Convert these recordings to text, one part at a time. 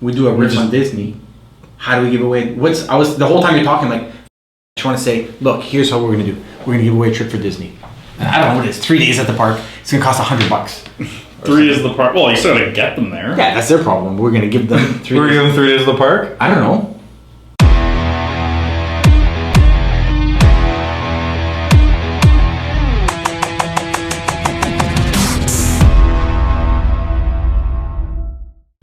We do a riff on Disney. How do we give away? The whole time you're talking, like, I just want to say, look, here's how we're gonna do. We're gonna give away a trip for Disney. I don't know what it is. 3 days at the park. It's gonna cost $100. 3 days at the park. Well, you still gotta get them there. Yeah, that's their problem. We're gonna give them 3 days. We're gonna give them 3 days at the park. I don't know.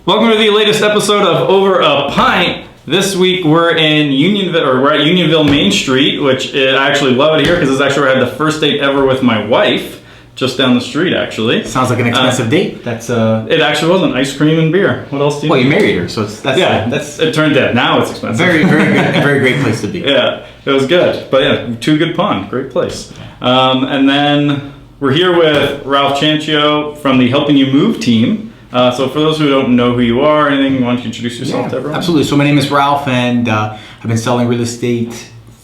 Welcome to the latest episode of Over a Pint. This week we're in Unionville, or we're at Unionville Main Street, which I actually love it here because this is actually where I had the first date ever with my wife, just down the street actually. Sounds like an expensive date. That's It actually wasn't. Ice cream and beer. What else do you? Well, you married her, so that's it turned out. Now it's expensive. Very good, very great place to be. Yeah, it was good. But yeah, Two Good Pond, great place. And then we're here with Ralph Ciancio from the Helping You Move team. So for those who don't know who you are, anything, why don't you introduce yourself to everyone? Absolutely. So my name is Ralph, and I've been selling real estate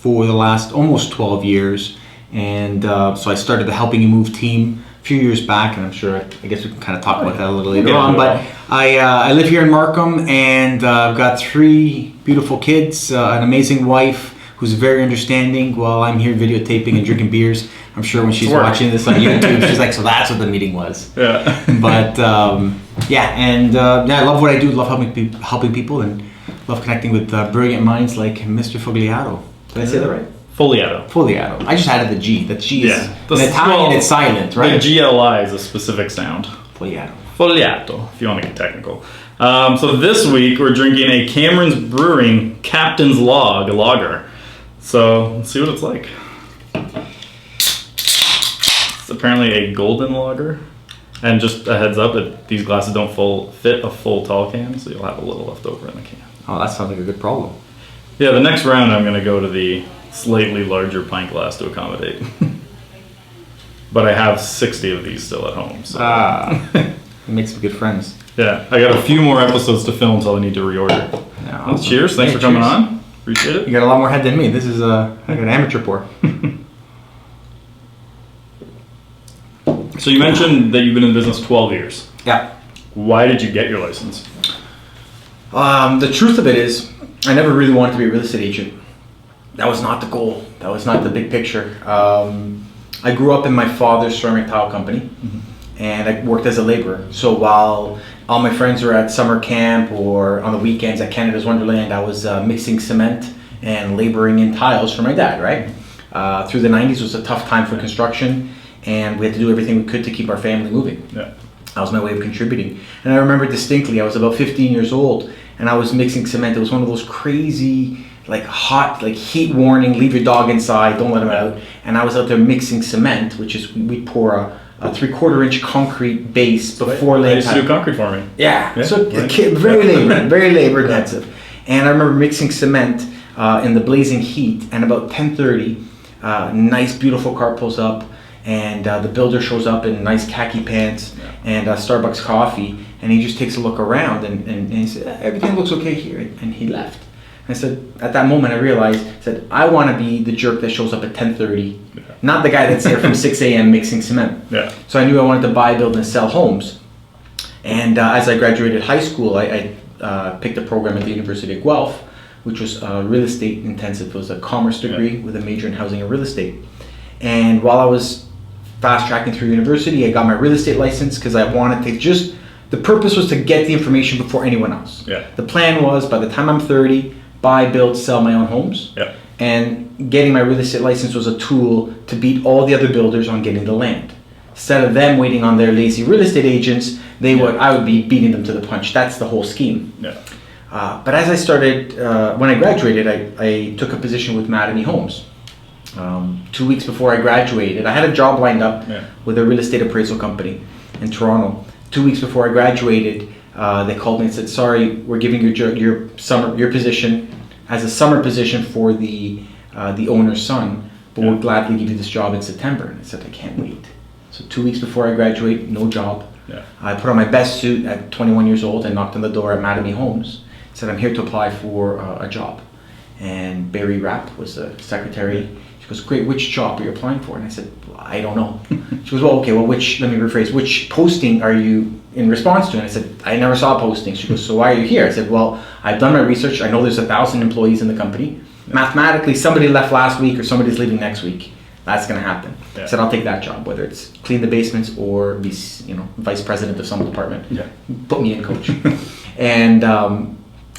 for the last almost 12 years. And so I started the Helping You Move team a few years back, and I'm sure, I guess we can kind of talk about that a little later on. But I live here in Markham, and I've got 3 beautiful kids, an amazing wife who's very understanding while I'm here videotaping and drinking beers. I'm sure when she's watching this on YouTube, she's like, so that's what the meeting was. Yeah. But I love what I do. Love helping people, and love connecting with brilliant minds like Mr. Fogliato. Did I say that right? Fogliato. I just added the G. That G is in Italian. It's silent, right? The GLI is a specific sound. Fogliato, if you want to get technical. So this week we're drinking a Cameron's Brewing Captain's Log, a lager. So let's see what it's like. It's apparently a golden lager. And just a heads up that these glasses don't fit a full tall can, so you'll have a little left over in the can. Oh, that sounds like a good problem. Yeah, the next round I'm going to go to the slightly larger pint glass to accommodate. But I have 60 of these still at home. So. It makes some good friends. Yeah, I got a few more episodes to film, so I need to reorder. Yeah, well, cheers. Thanks for coming on. Appreciate it. You got a lot more head than me. This is like an amateur pour. So you mentioned that you've been in business 12 years. Yeah. Why did you get your license? The truth of it is, I never really wanted to be a real estate agent. That was not the goal. That was not the big picture. I grew up in my father's ceramic tile company, and I worked as a laborer. So while all my friends were at summer camp or on the weekends at Canada's Wonderland, I was mixing cement and laboring in tiles for my dad, right? Through the 90s was a tough time for construction, and we had to do everything we could to keep our family moving. Yeah. That was my way of contributing. And I remember distinctly, I was about 15 years old, and I was mixing cement. It was one of those crazy, like hot, like heat warning, leave your dog inside, don't let him out. And I was out there mixing cement, which is, we pour a 3/4 inch concrete base before laying. I used to do concrete forming. Yeah. So very labor intensive. And I remember mixing cement in the blazing heat, and about 10:30, nice beautiful car pulls up, and the builder shows up in nice khaki pants and Starbucks coffee, and he just takes a look around, and he said, everything looks okay here, and he left. And I said, at that moment I realized, I want to be the jerk that shows up at 10:30, not the guy that's there from 6 a.m. mixing cement. Yeah. So I knew I wanted to buy, build, and sell homes. And as I graduated high school, I picked a program at the University of Guelph, which was real estate intensive. It was a commerce degree with a major in housing and real estate. And while I was fast tracking through university, I got my real estate license because I wanted to the purpose was to get the information before anyone else. Yeah. The plan was, by the time I'm 30, buy, build, sell my own homes. Yeah. And getting my real estate license was a tool to beat all the other builders on getting the land. Instead of them waiting on their lazy real estate agents, I would be beating them to the punch. That's the whole scheme. Yeah. But as I started, when I graduated, I took a position with Mattamy Homes. 2 weeks before I graduated, I had a job lined up with a real estate appraisal company in Toronto. 2 weeks before I graduated, they called me and said, "Sorry, we're giving your position as a summer position for the owner's son, but we'll gladly give you this job in September." And I said, "I can't wait." So 2 weeks before I graduate, no job. Yeah. I put on my best suit at 21 years old and knocked on the door at Mattamy Homes. Said, "I'm here to apply for a job." And Barry Rapp was the secretary. She goes, "Great, which job are you applying for?" And I said, "Well, I don't know." She goes, let me rephrase, which posting are you in response to it. I said, I never saw a posting. She goes, so why are you here? I said, well, I've done my research. I know there's 1,000 employees in the company. Mathematically, somebody left last week or somebody's leaving next week. That's going to happen. I said, I'll take that job, whether it's clean the basements or be, vice president of some department. Yeah. Put me in, coach. And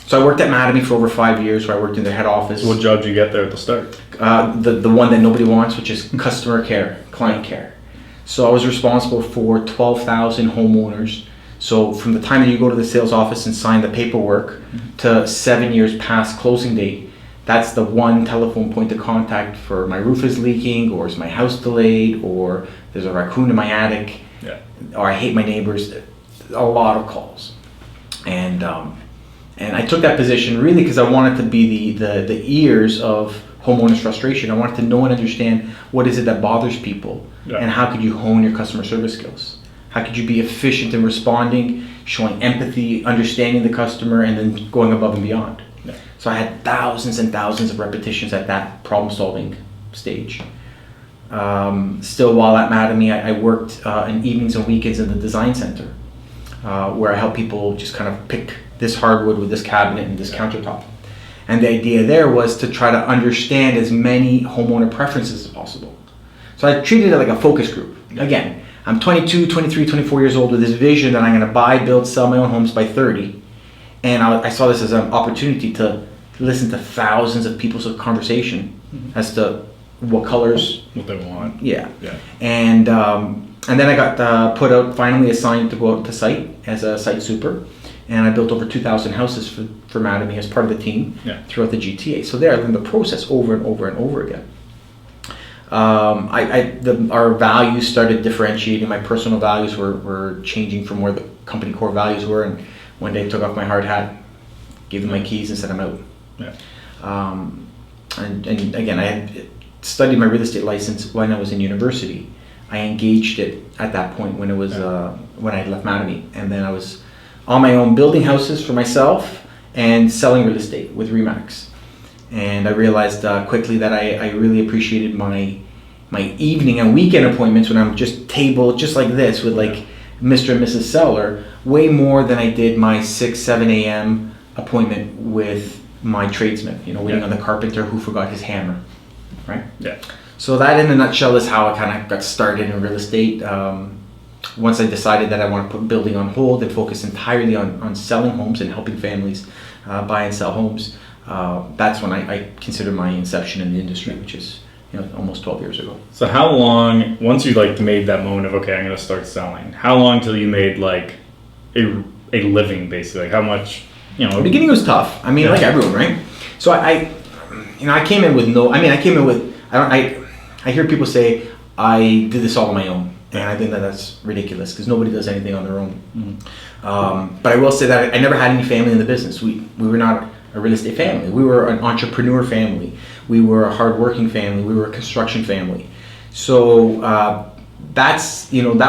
so I worked at Mattamy for over 5 years, where I worked in their head office. What job did you get there at the start? The one that nobody wants, which is customer care, client care. So I was responsible for 12,000 homeowners. So from the time that you go to the sales office and sign the paperwork to 7 years past closing date, that's the one telephone point of contact for my roof is leaking, or is my house delayed, or there's a raccoon in my attic, or I hate my neighbors. A lot of calls. And I took that position really because I wanted to be the ears of homeowners' frustration. I wanted to know and understand what is it that bothers people, and how could you hone your customer service skills. How could you be efficient in responding, showing empathy, understanding the customer, and then going above and beyond. So I had thousands and thousands of repetitions at that problem-solving stage. Still, while at Mattamy, I worked in evenings and weekends in the design center, where I help people just kind of pick this hardwood with this cabinet and this countertop. And the idea there was to try to understand as many homeowner preferences as possible. So I treated it like a focus group. Again, I'm 22, 23, 24 years old with this vision that I'm going to buy, build, sell my own homes by 30. And I saw this as an opportunity to listen to thousands of people's conversation as to what colors, what they want. Yeah. And then I got put out, finally assigned to go out to site as a site super. And I built over 2,000 houses for Mattamy as part of the team throughout the GTA. So there I learned the process over and over and over again. Our values started differentiating. My personal values were changing from where the company core values were. And one day I took off my hard hat, gave them my keys, and said I'm out. And again, I had studied my real estate license when I was in university. I engaged it at that point when it was when I had left Mattamy, and then I was on my own building houses for myself and selling real estate with Remax. And I realized quickly that I really appreciated my evening and weekend appointments when I'm just tabled just like this with like Mr. and Mrs. Seller way more than I did my 6, 7 a.m. appointment with my tradesman, waiting on the carpenter who forgot his hammer, right? So that in a nutshell is how I kind of got started in real estate. Once I decided that I want to put building on hold and focus entirely on selling homes and helping families buy and sell homes, that's when I consider my inception in the industry, which is almost 12 years ago. So how long, once you made that moment of, okay, I'm going to start selling, how long till you made a living basically? How much, The beginning was tough. I mean, like everyone, right? So I came in with I hear people say I did this all on my own. And I think that's ridiculous because nobody does anything on their own. But I will say that I never had any family in the business. We were not a real estate family. We were an entrepreneur family. We were a hardworking family. We were a construction family. So that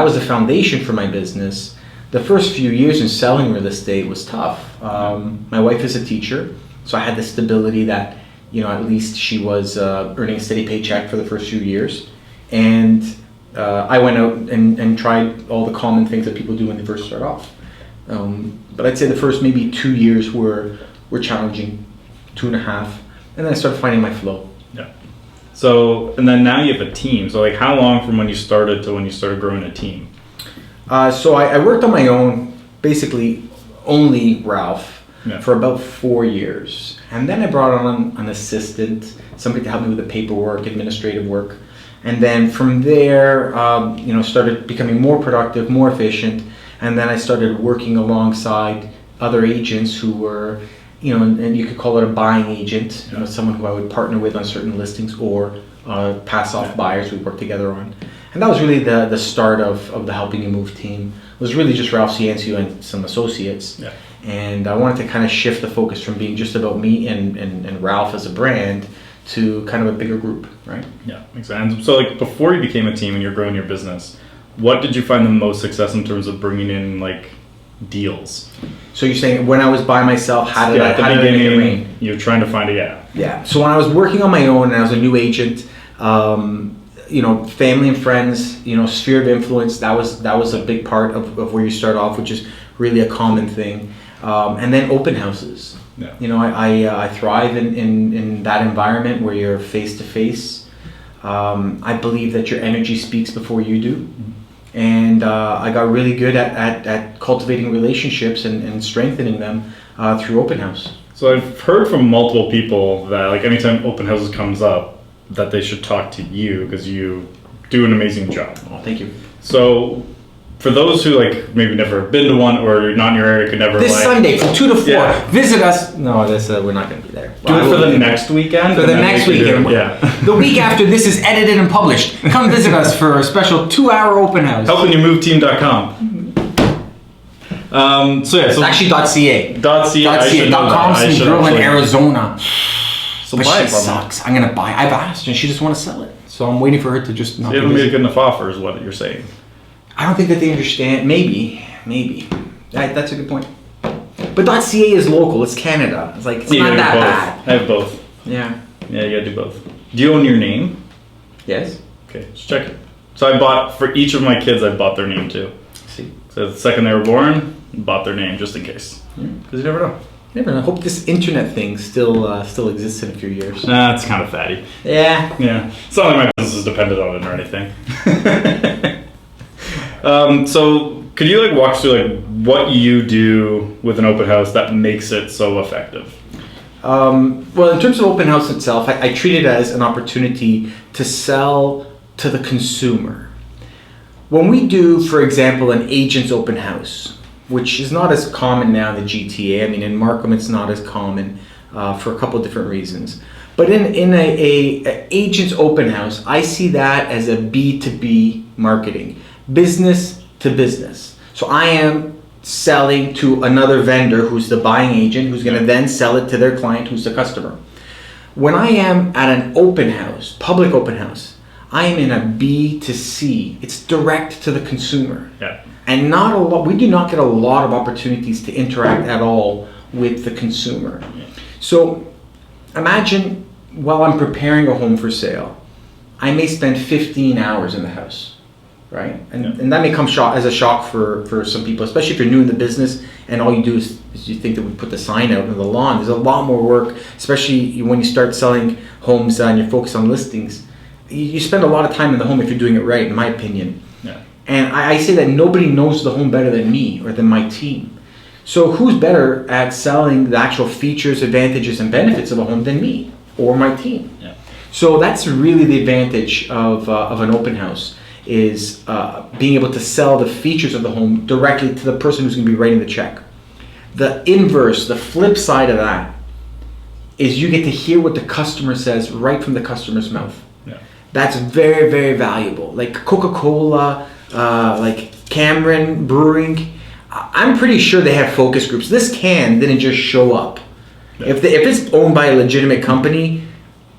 was the foundation for my business. The first few years in selling real estate was tough. My wife is a teacher, so I had the stability that at least she was earning a steady paycheck for the first few years, and I went out and tried all the common things that people do when they first start off. But I'd say the first maybe 2 years were challenging, 2.5, and then I started finding my flow. So, and then now you have a team. So how long from when you started to when you started growing a team? So I worked on my own, basically only Ralph, for about 4 years. And then I brought on an assistant, somebody to help me with the paperwork, administrative work. And then from there, started becoming more productive, more efficient. And then I started working alongside other agents who were, and you could call it a buying agent, someone who I would partner with on certain listings or pass off buyers we work together on. And that was really the start of the Helping You Move team. It was really just Ralph Ciancio and some associates. And I wanted to kind of shift the focus from being just about me and Ralph as a brand to kind of a bigger group, right? Yeah, makes sense. So before you became a team and you're growing your business, what did you find the most success in terms of bringing in deals? So you're saying when I was by myself, how did I make it rain? You're trying to find Yeah. So when I was working on my own and I was a new agent, family and friends, sphere of influence. That was a big part of where you start off, which is really a common thing. And then open houses. Yeah. I thrive in that environment where you're face to face. I believe that your energy speaks before you do. And I got really good at cultivating relationships and strengthening them through open house. So I've heard from multiple people that like anytime open houses comes up, that they should talk to you because you do an amazing job. Oh, thank you. So for those who like maybe never been to one or you're not in your area, could never this Sunday from 2 to 4, Yeah. visit us. No, we're not going to be there. Do it for the next weekend. For the next weekend. Yeah. The week after this is edited and published, come visit us for a special 2-hour open house. HelpingYouMoveTeam.com. So It's actually .ca. .ca. .com girl in Arizona. So But buy she it from her. sucks. I'm gonna buy. I've asked, and she just want to sell it. So I'm waiting for her to just not. You haven't made a good enough offer, is what you're saying. I don't think that they understand. Maybe. That's a good point. But .ca is local. It's Canada. It's like it's You not gotta that do both. bad. I have both. Yeah. Yeah, you gotta do both. Do you own your name? Yes. Okay, just check it. So I bought, for each of my kids, I bought their name too. See. So the second they were born, bought their name just in case. Because you never know. Never know. I hope this internet thing still exists in a few years. Nah, it's kind of fatty. Yeah. Yeah. It's not like my business is dependent on it or anything. So could you like walk through like what you do with an open house that makes it so effective? Well, in terms of open house itself, I treat it as an opportunity to sell to the consumer. When we do, for example, an agent's open house, which is not as common now in the GTA. I mean, in Markham, it's not as common for a couple of different reasons. But in a agent's open house, I see that as a B2B marketing, business to business. So I am selling to another vendor who's the buying agent, who's going to then sell it to their client, who's the customer. When I am at an open house, public open house, I am in a B2C. It's direct to the consumer. Yeah. And not a lot. We do not get a lot of opportunities to interact at all with the consumer. So imagine while I'm preparing a home for sale, I may spend 15 hours in the house, right? And that may come as a shock for some people, especially if you're new in the business and all you do is you think that we put the sign out on the lawn. There's a lot more work, especially when you start selling homes and you're focused on listings. You spend a lot of time in the home if you're doing it right, in my opinion. Yeah. And I say that nobody knows the home better than me or than my team. So who's better at selling the actual features, advantages, and benefits of a home than me or my team? Yeah. So that's really the advantage of an open house, is being able to sell the features of the home directly to the person who's going to be writing the check. The inverse, the flip side of that, is you get to hear what the customer says right from the customer's mouth. Yeah. That's very, very valuable. Like Coca-Cola, like Cameron Brewing, I'm pretty sure they have focus groups. This can didn't just show up. Yeah. If it's owned by a legitimate company,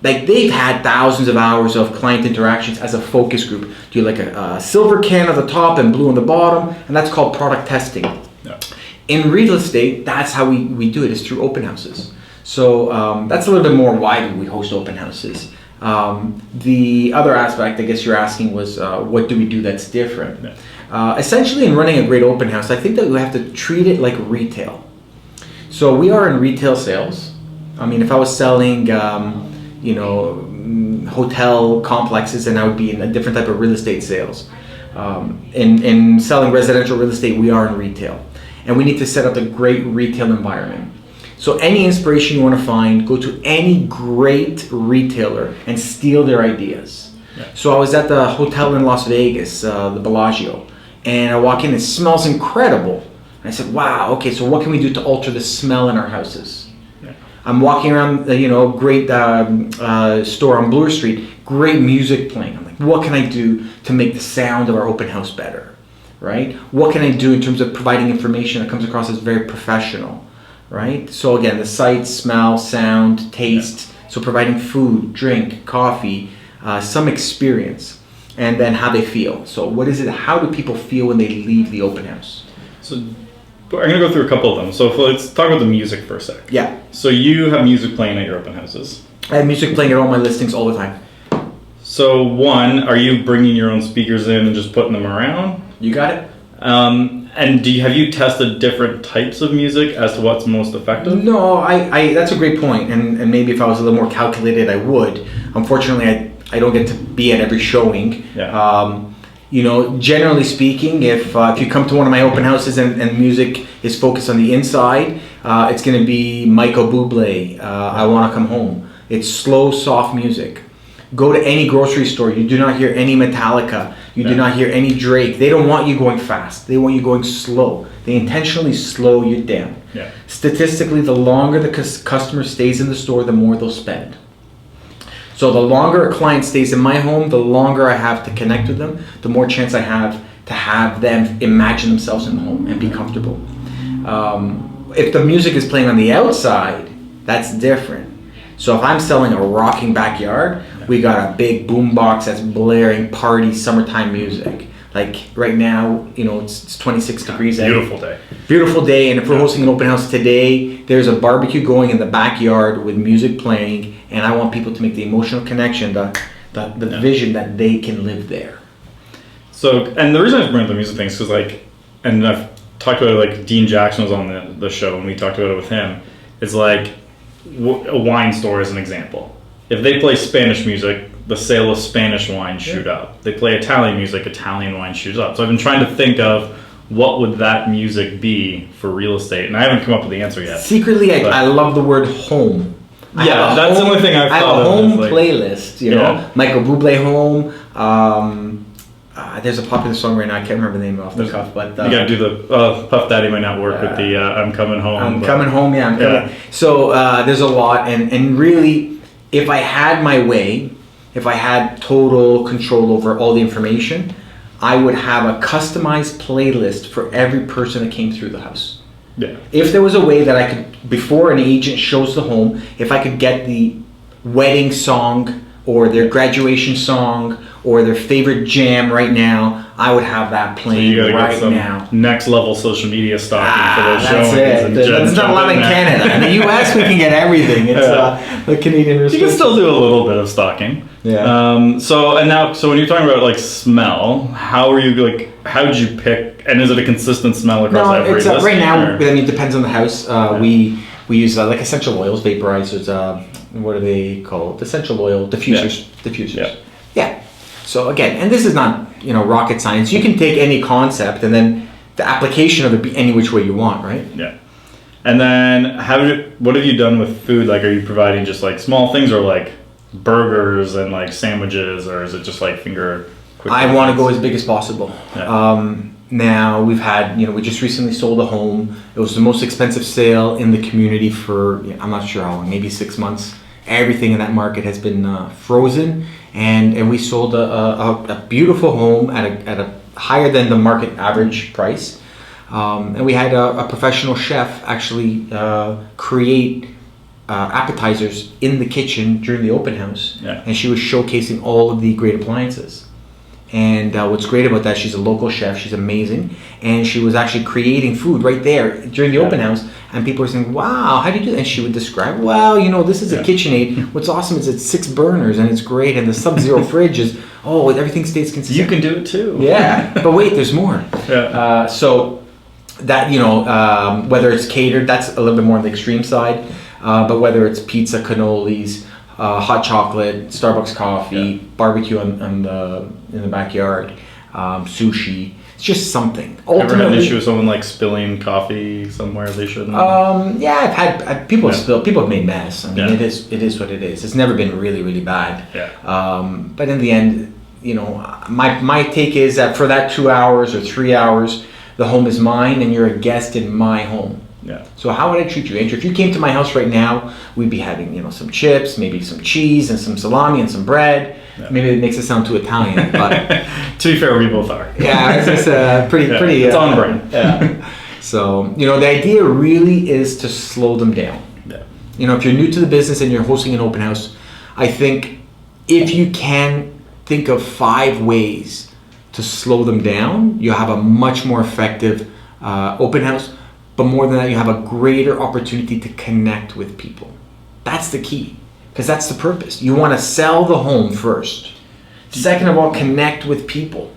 like they've had thousands of hours of client interactions as a focus group. Do you like a silver can at the top and blue on the bottom? And that's called product testing. Yeah. In real estate, that's how we do it, is through open houses. So that's a little bit more why we host open houses. The other aspect, I guess you're asking, was what do we do that's different? Yeah. Essentially, in running a great open house, I think that we have to treat it like retail. So we are in retail sales. I mean, if I was selling, hotel complexes, then I would be in a different type of real estate sales. In selling residential real estate, we are in retail. And we need to set up a great retail environment. So any inspiration you want to find, go to any great retailer and steal their ideas. Yeah. So I was at the hotel in Las Vegas, the Bellagio, and I walk in, it smells incredible. And I said, wow, okay, so what can we do to alter the smell in our houses? Yeah. I'm walking around, great store on Bloor Street, great music playing. I'm like, what can I do to make the sound of our open house better, right? What can I do in terms of providing information that comes across as very professional? Right? So again, the sight, smell, sound, taste. Yeah. So providing food, drink, coffee, some experience, and then how they feel. So what is it? How do people feel when they leave the open house? So I'm going to go through a couple of them. So let's talk about the music for a sec. Yeah. So you have music playing at your open houses. I have music playing at all my listings all the time. So one, are you bringing your own speakers in and just putting them around? You got it? And have you tested different types of music as to what's most effective? No, I that's a great point, and maybe if I was a little more calculated, I would. Unfortunately, I don't get to be at every showing. Yeah. Generally speaking, if you come to one of my open houses and music is focused on the inside, it's going to be Michael Bublé, I Want to Come Home. It's slow, soft music. Go to any grocery store, you do not hear any Metallica, you do not hear any Drake. They don't want you going fast, they want you going slow. They intentionally slow you down. Yeah. Statistically, the longer the customer stays in the store, the more they'll spend. So the longer a client stays in my home, the longer I have to connect with them, the more chance I have to have them imagine themselves in the home and be comfortable. If the music is playing on the outside, that's different. So if I'm selling a rocking backyard, we got a big boom box that's blaring party summertime music. Like right now, it's 26 degrees out. Beautiful day. Beautiful day, and if we're hosting an open house today, there's a barbecue going in the backyard with music playing, and I want people to make the emotional connection, the vision that they can live there. So, and the reason I bring up the music thing is because, and I've talked about it, Dean Jackson was on the show, and we talked about it with him. It's like a wine store as an example. If they play Spanish music, the sale of Spanish wine shoot up. They play Italian music, Italian wine shoots up. So I've been trying to think of what would that music be for real estate, and I haven't come up with the answer yet. Secretly, I love the word home. That's the only thing I've thought of. I have a home playlist, Michael Bublé Home. There's a popular song right now, I can't remember the name off the cuff, but... you gotta do the Puff Daddy might not work with the I'm Coming Home. I'm coming home. So there's a lot, and really, if I had my way, if I had total control over all the information, I would have a customized playlist for every person that came through the house. Yeah. If there was a way that I could, before an agent shows the home, if I could get the wedding song or their graduation song or their favorite jam right now, I would have that playing right now. Next level social media stalking for those showings. That's not allowed in Canada. In the US, we can get everything. It's the Canadian restriction. You can still do a little bit of stalking. Yeah. So when you're talking about smell, how did you pick? And is it a consistent smell across every listing? Right now, it depends on the house. We use essential oils, vaporizers. What are they called? Essential oil diffusers. Yeah. So again, and this is not rocket science. You can take any concept and then the application of it be any which way you want, right? Yeah. And then what have you done with food? Are you providing just small things or burgers and sandwiches, or is it just finger? I want to go as big as possible. Yeah. Now we've had, we just recently sold a home. It was the most expensive sale in the community for, I'm not sure how long, maybe 6 months. Everything in that market has been frozen, and we sold a beautiful home at a higher than the market average price. And we had a professional chef actually create appetizers in the kitchen during the open house, and she was showcasing all of the great appliances. And what's great about that, she's a local chef, she's amazing, and she was actually creating food right there during the open house, and people were saying, wow, how do you do that? And she would describe, well, this is a KitchenAid. What's awesome is it's 6 burners, and it's great, and the Sub-Zero fridge is, everything stays consistent. You can do it too. Yeah, but wait, there's more. Yeah. So that, whether it's catered, that's a little bit more on the extreme side, but whether it's pizza, cannolis, hot chocolate, Starbucks coffee, barbecue in the backyard, sushi. It's just something. Ever had an issue with someone spilling coffee somewhere they shouldn't? Yeah, I've had people have spilled. People have made mess. I mean, it is what it is. It's never been really, really bad. Yeah. But in the end, my take is that for that 2 hours or 3 hours, the home is mine, and you're a guest in my home. Yeah. So how would I treat you, Andrew? If you came to my house right now, we'd be having some chips, maybe some cheese and some salami and some bread. Yeah. Maybe it makes it sound too Italian, but to be fair, we both are. Yeah, it's just pretty. It's on brand. Yeah. So the idea really is to slow them down. Yeah. If you're new to the business and you're hosting an open house, I think if you can think of 5 ways to slow them down, you have a much more effective open house. But more than that, you have a greater opportunity to connect with people. That's the key, because that's the purpose. You want to sell the home first. Second of all, connect with people.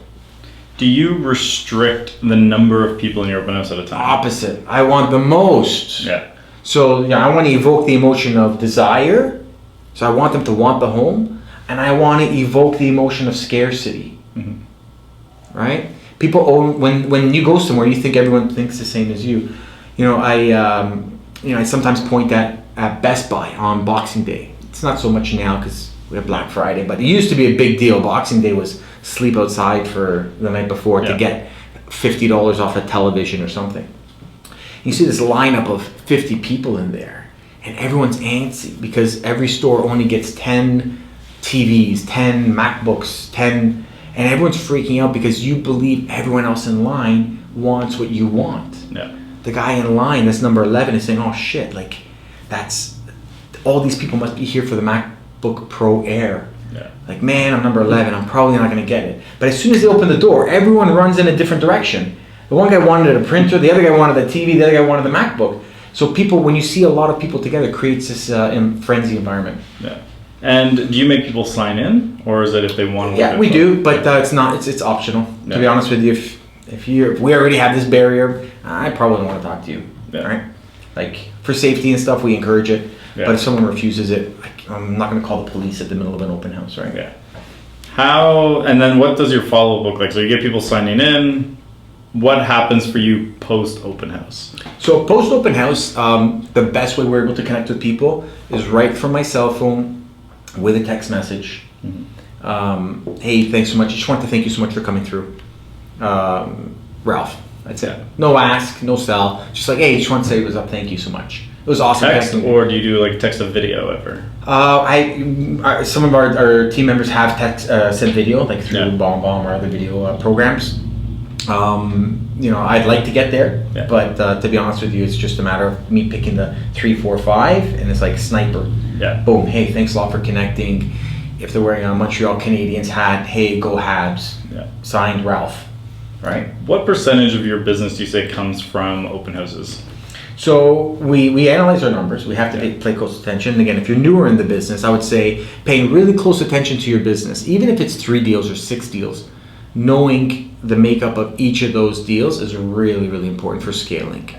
Do you restrict the number of people in your open house at a time? Opposite. I want the most. Yeah. So I want to evoke the emotion of desire. So I want them to want the home, and I want to evoke the emotion of scarcity. Mm-hmm. Right? People own when you go somewhere, you think everyone thinks the same as you. I sometimes point at Best Buy on Boxing Day. It's not so much now because we have Black Friday, but it used to be a big deal. Boxing Day was sleep outside for the night before to get $50 off a television or something. You see this lineup of 50 people in there, and everyone's antsy because every store only gets 10 TVs, 10 MacBooks, 10, and everyone's freaking out because you believe everyone else in line wants what you want. Yeah. The guy in line that's number 11 is saying, oh shit, like all these people must be here for the MacBook Pro Air. Yeah. Like, man, I'm number 11, I'm probably not going to get it. But as soon as they open the door, everyone runs in a different direction. The one guy wanted a printer, the other guy wanted a TV, the other guy wanted the MacBook. So people, when you see a lot of people together, it creates this frenzy environment. Yeah. And do you make people sign in, or is it if they want to? Yeah, we do, but it's not. It's optional. To be honest with you, if we already have this barrier, I probably don't want to talk to you. Yeah. Right? Like for safety and stuff, we encourage it. Yeah. But if someone refuses it, I'm not going to call the police at the middle of an open house, right? Yeah. How, and then what does your follow-up look like? So you get people signing in. What happens for you post-open house? So post-open house, the best way we're able to connect with people is right from my cell phone with a text message. Mm-hmm. Hey, thanks so much. I just want to thank you so much for coming through. Ralph, that's it. No ask, no sell. Just like, hey, just want to say it was up. Thank you so much. It was awesome. Text, or do you do like text a video ever? Some of our team members have text sent video, like through BombBomb or other video programs. I'd like to get there, but to be honest with you, it's just a matter of me picking the 3, 4, 5, and it's like sniper. Yeah. Boom. Hey, thanks a lot for connecting. If they're wearing a Montreal Canadiens hat, hey, go Habs. Yeah. Signed, Ralph. Right. What percentage of your business do you say comes from open houses? So we analyze our numbers. We have to pay close attention. Again, if you're newer in the business, I would say paying really close attention to your business, even if it's 3 deals or 6 deals, knowing the makeup of each of those deals is really, really important for scaling.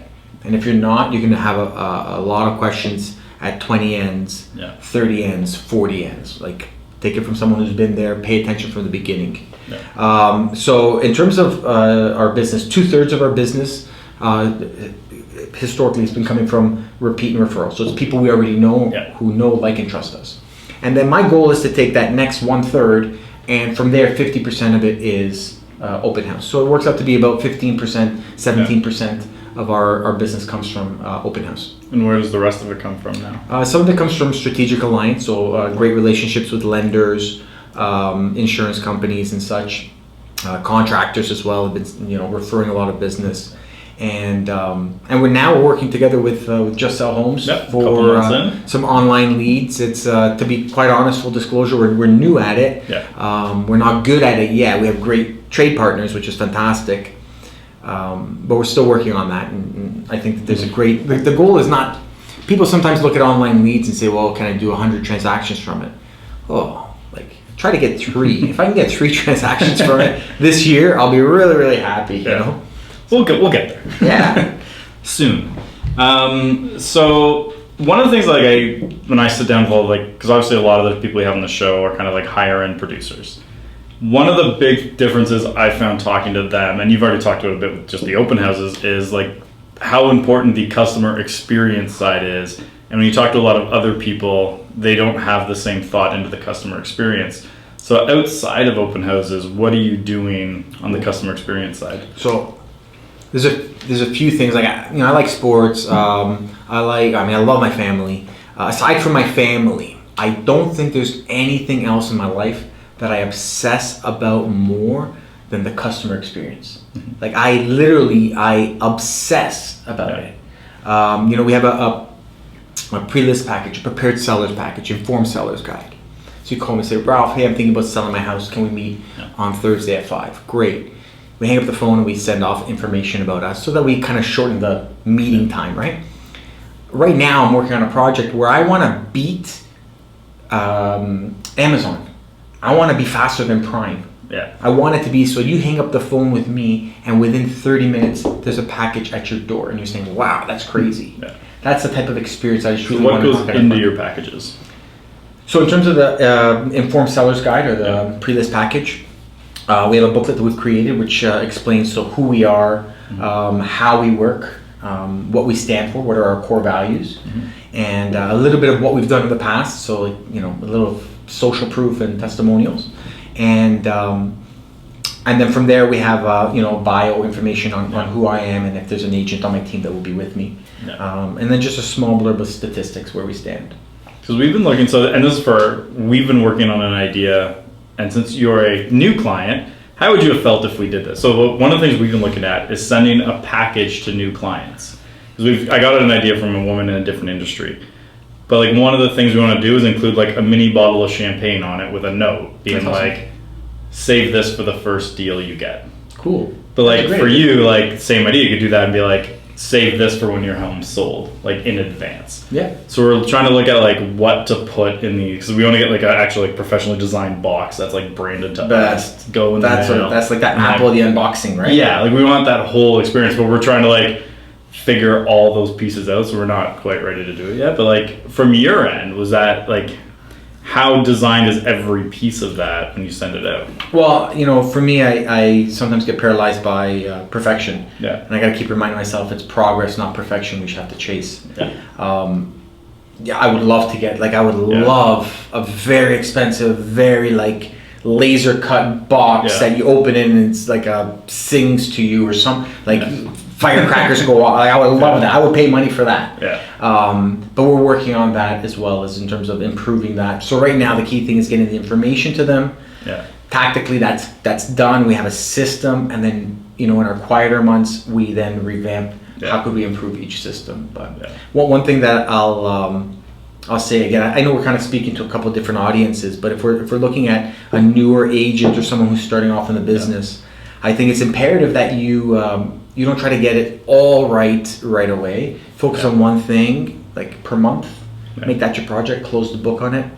And if you're not, you're going to have a lot of questions at 20 ends, 30 ends, 40 ends. Like, take it from someone who's been there, pay attention from the beginning. Yeah. So in terms of our business, 2/3 of our business historically has been coming from repeat and referral. So it's people we already know, who know, like, and trust us. And then my goal is to take that next 1/3, and from there 50% of it is open house. So it works out to be about 15%, 17% of our business comes from open house. And where does the rest of it come from now? Some of it comes from strategic alliance, so great relationships with lenders, insurance companies and such, contractors as well have been referring a lot of business. And we're working together with Just Sell Homes for some online leads. It's to be quite honest, full disclosure, we're new at it. We're not good at it yet. We have great trade partners, which is fantastic, but we're still working on that. And I think that there's the goal is not. People sometimes look at online leads and say, "Well, can I do 100 transactions from it?" Try to get 3. If I can get 3 transactions from it this year, I'll be really, really happy. You know. We'll get there. Yeah. Soon. So one of the things when I sit down with because obviously a lot of the people we have on the show are kind of like higher end producers. One of the big differences I found talking to them, and you've already talked about it a bit with just the open houses, is like how important the customer experience side is. And when you talk to a lot of other people, they don't have the same thought into the customer experience. So outside of open houses, what are you doing on the customer experience side? So there's a few things. I like sports. I love my family. Aside from my family, I don't think there's anything else in my life that I obsess about more than the customer experience. Mm-hmm. I obsess about it. We have a pre-list package, a prepared seller's package, informed seller's guide. So you call me and say, Ralph, hey, I'm thinking about selling my house. Can we meet on Thursday at 5? Great. We hang up the phone and we send off information about us so that we kind of shorten the meeting time, right? Right now, I'm working on a project where I want to beat Amazon. I want to be faster than Prime. Yeah. I want it to be so you hang up the phone with me and within 30 minutes there's a package at your door and you're saying, wow, that's crazy. Yeah. That's the type of experience I just So really what want to goes into your packages? So in terms of the Informed Seller's Guide or the pre-list package, we have a booklet that we've created which explains who we are, how we work, what we stand for, what are our core values, and a little bit of what we've done in the past. So a little social proof and testimonials, and then from there we have bio information on who I am and if there's an agent on my team that will be with me, and then just a small blurb of statistics where we stand. Because we've been looking, we've been working on an idea, and since you're a new client, how would you have felt if we did this? So one of the things we've been looking at is sending a package to new clients. Because I got an idea from a woman in a different industry. But like one of the things we want to do is include like a mini bottle of champagne on it with a note being like, save this for the first deal you get. Cool. But like for you, like same idea, you could do that and be like, save this for when your home's sold, like in advance. Yeah. So we're trying to look at like what to put in the, because we want to get like an actual like professionally designed box that's like branded to us. Go in the mail. That's like that Apple the unboxing, right? Yeah, like we want that whole experience, but we're trying to like figure all those pieces out, so we're not quite ready to do it yet. But like from your end, was that like, how designed is every piece of that when you send it out? Well, for me, I sometimes get paralyzed by perfection. Yeah. And I got to keep reminding myself it's progress, not perfection, we should have to chase. Yeah. I would love to get, I would love a very expensive, very laser cut box that you open it and it's like sings to you or some firecrackers go off. I would love that. I would pay money for that. Yeah. But we're working on that as well as in terms of improving that. So right now the key thing is getting the information to them. Yeah. Tactically, that's done. We have a system, and then in our quieter months we then revamp. How could we improve each system? But one thing that I'll say again, I know we're kind of speaking to a couple of different audiences, but if we're looking at a newer agent or someone who's starting off in the business, I think it's imperative that you don't try to get it all right away. Focus on one thing per month. Make that your project. Close the book on it.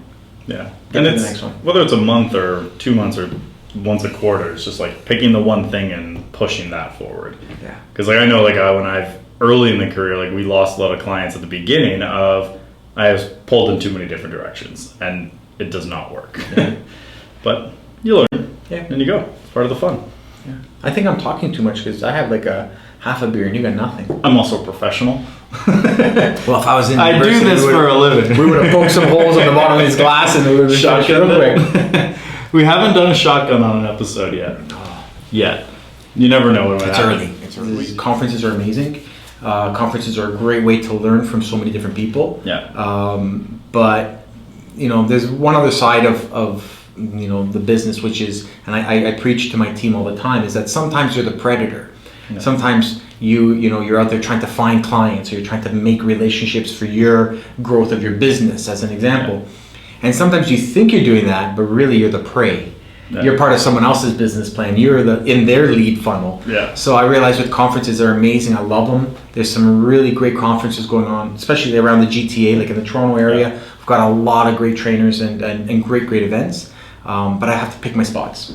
Yeah, and it's the next one. Whether it's a month or 2 months or once a quarter, it's just like picking the one thing and pushing that forward. Yeah. Because I know when I've early in the career, we lost a lot of clients at the beginning of I was pulled in too many different directions and it does not work. Yeah. But you learn. Yeah. And you go. It's part of the fun. Yeah. I think I'm talking too much because I have a half a beer and you got nothing. I'm also a professional. Well, if I was in I do this for a living. We would have poked some holes on the bottom of these glasses and we would have shot real quick. We haven't done a shotgun on an episode yet. Yet. You never know when it happens. It's early. Conferences are amazing. Conferences are a great way to learn from so many different people. Yeah. But there's one other side of the business, which is, and I preach to my team all the time, is that sometimes you're the predator. Yeah. Sometimes you're out there trying to find clients, or you're trying to make relationships for your growth of your business, as an example. Yeah. And sometimes you think you're doing that, but really you're the prey. Yeah. You're part of someone else's business plan. You're in their lead funnel. Yeah. So I realize with conferences, they're amazing. I love them. There's some really great conferences going on, especially around the GTA, like in the Toronto area. Yeah. We've got a lot of great trainers and great events. But I have to pick my spots.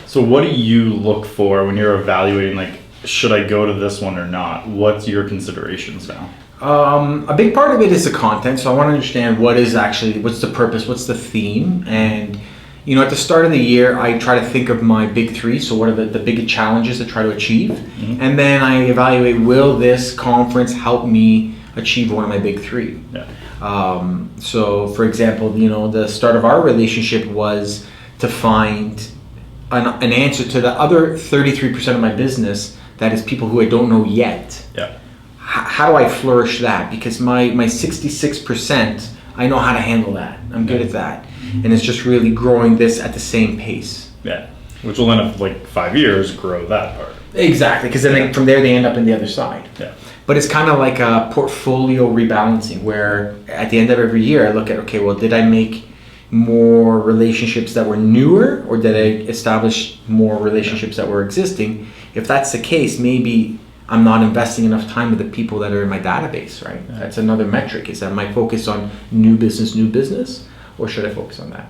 So what do you look for when you're evaluating, should I go to this one or not? What's your considerations now? A big part of it is the content. So I want to understand what's the purpose, what's the theme, and at the start of the year, I try to think of my big three. So what are the big challenges to try to achieve? Mm-hmm. And then I evaluate, will this conference help me achieve one of my big three? Yeah. So for example, the start of our relationship was to find an answer to the other 33% of my business, that is people who I don't know yet. Yeah. How do I flourish that? Because my 66%, I know how to handle that. I'm good at that. And it's just really growing this at the same pace. Yeah. Which will end up 5 years, grow that part. Exactly. Because then from there they end up in the other side. Yeah. But it's kind of like a portfolio rebalancing, where at the end of every year I look at, okay, well, did I make more relationships that were newer, or did I establish more relationships that were existing? If that's the case, maybe I'm not investing enough time with the people that are in my database, right? That's another metric. Is that my focus on new business, or should I focus on that?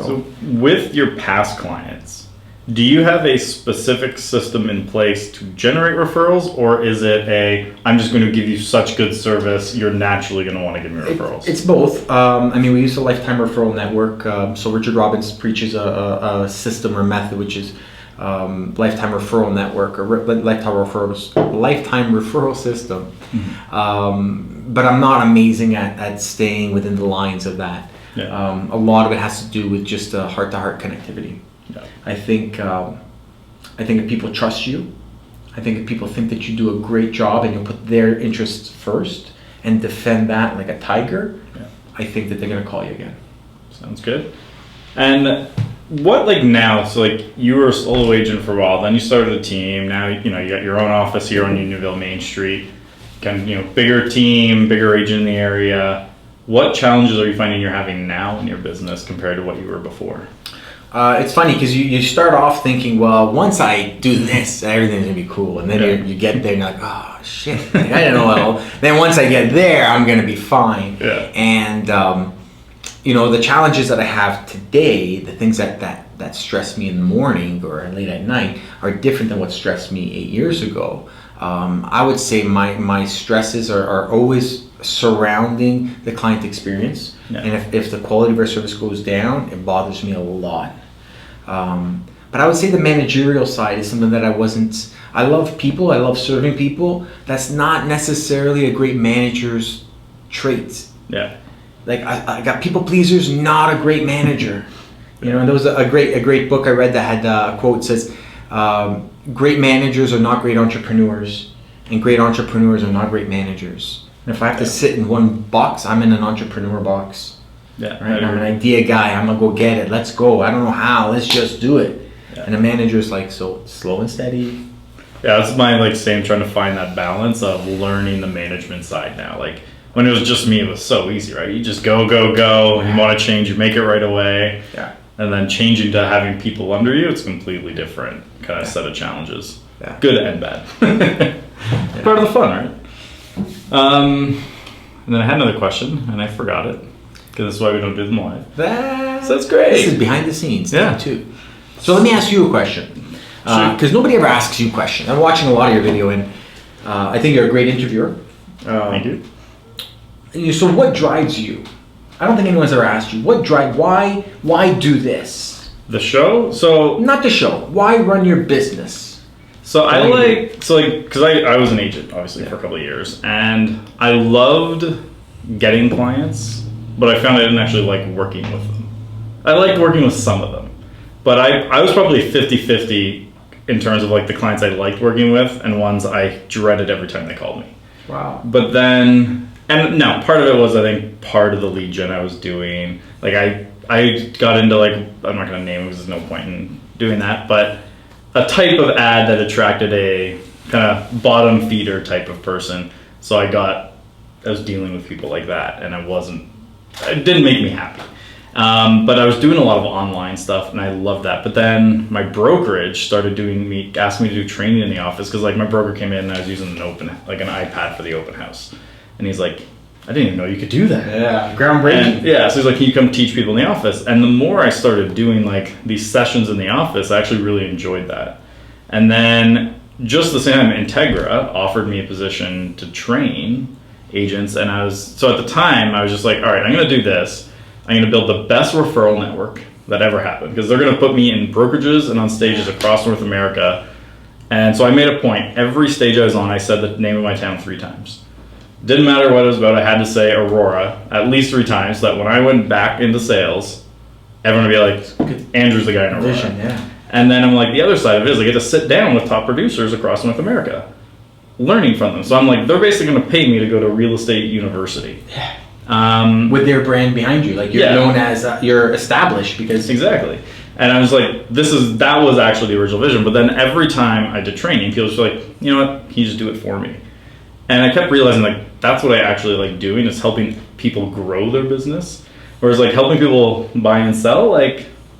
So with your past clients, do you have a specific system in place to generate referrals, or is it I'm just going to give you such good service, you're naturally going to want to give me referrals? It's both. I mean, we use the lifetime referral network. So Richard Robbins preaches a system or method, which is lifetime referral network or lifetime referral system. Mm-hmm. But I'm not amazing at staying within the lines of that. Yeah. A lot of it has to do with just heart-to-heart connectivity. Yeah. I think if people trust you, I think if people think that you do a great job and you put their interests first and defend that like a tiger, I think that they're going to call you again. Sounds good. And what, like now, so like you were a solo agent for a while, then you started a team, now you got your own office here on Unionville Main Street, kind of, bigger team, bigger agent in the area. What challenges are you finding you're having now in your business compared to what you were before? It's funny because you start off thinking, well, once I do this, everything's gonna be cool, and then you get there and you're like, oh shit, like, I didn't know well. Then once I get there, I'm gonna be fine. Yeah. And the challenges that I have today, the things that stress me in the morning or late at night, are different than what stressed me 8 years ago. I would say my stresses are always surrounding the client experience. Yeah. And if the quality of our service goes down, it bothers me a lot. But I would say the managerial side is something that I love people, I love serving people. That's not necessarily a great manager's trait. Yeah. Like I got people pleasers, not a great manager. And there was a great book I read that had a quote that says, great managers are not great entrepreneurs, and great entrepreneurs are not great managers. And if I have to sit in one box, I'm in an entrepreneur box. Yeah, right. I'm an idea guy. I'm gonna go get it. Let's go. I don't know how. Let's just do it. Yeah. And a manager's like, so slow and steady. Yeah, that's my same trying to find that balance of learning the management side now. Like when it was just me, it was so easy, right? You just go. Yeah. You want to change, you make it right away. Yeah. And then changing to having people under you, it's a completely different kind of set of challenges. Yeah. Good and bad. Part of the fun, right? And then I had another question, and I forgot it, because that's why we don't do them live. So that's great. This is behind the scenes, too. So let me ask you a question, because nobody ever asks you questions. I'm watching a lot of your video, and I think you're a great interviewer. Thank you. So what drives you? I don't think anyone's ever asked you, why do this? The show? So not the show. Why run your business? So because I was an agent, obviously, for a couple of years, and I loved getting clients, but I found I didn't actually like working with them. I liked working with some of them, but I was probably 50-50 in terms of the clients I liked working with and ones I dreaded every time they called me. Wow. But then, and no, part of it was, I think, part of the lead gen I was doing. I got into, I'm not going to name it because there's no point in doing that, but a type of ad that attracted a kind of bottom feeder type of person. So I was dealing with people like that, and it didn't make me happy. But I was doing a lot of online stuff, and I loved that. But then my brokerage started asking me to do training in the office, because my broker came in and I was using an iPad for the open house. And he's like, I didn't even know you could do that. Yeah, groundbreaking. So he's like, can you come teach people in the office? And the more I started doing these sessions in the office, I actually really enjoyed that. And then just the same time, Integra offered me a position to train agents. And so at the time, I was just like, all right, I'm going to do this. I'm going to build the best referral network that ever happened, because they're going to put me in brokerages and on stages across North America. And so I made a point. Every stage I was on, I said the name of my town 3 times. Didn't matter what it was about, I had to say Aurora at least 3 times, so that when I went back into sales, everyone would be like, Andrew's the guy in Aurora. Yeah. And then I'm like, the other side of it is I get to sit down with top producers across North America, learning from them. So I'm like, they're basically going to pay me to go to real estate university. Yeah. With their brand behind you, you're known as, you're established because... Exactly. And I was like, that was actually the original vision. But then every time I did training, people were like, you know what, can you just do it for me? And I kept realizing that's what I actually like doing, is helping people grow their business. Whereas helping people buy and sell,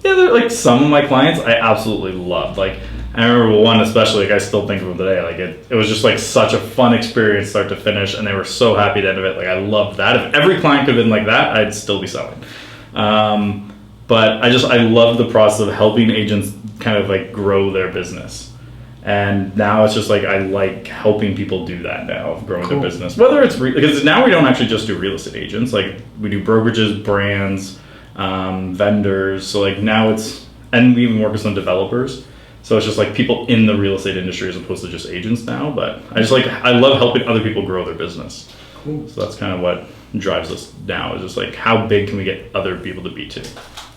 they're some of my clients I absolutely loved. I remember one especially, I still think of them today. It was just such a fun experience start to finish, and they were so happy at the end of it. I loved that. If every client could have been like that, I'd still be selling. But I love the process of helping agents kind of like grow their business. And now it's just like I like helping people do that now, of growing their business. Whether it's because now we don't actually just do real estate agents, like we do brokerages, brands, vendors. So like now and we even work with some developers. So it's just like people in the real estate industry as opposed to just agents now. But I love helping other people grow their business. Cool. So that's kind of what drives us now, is just like how big can we get other people to be too.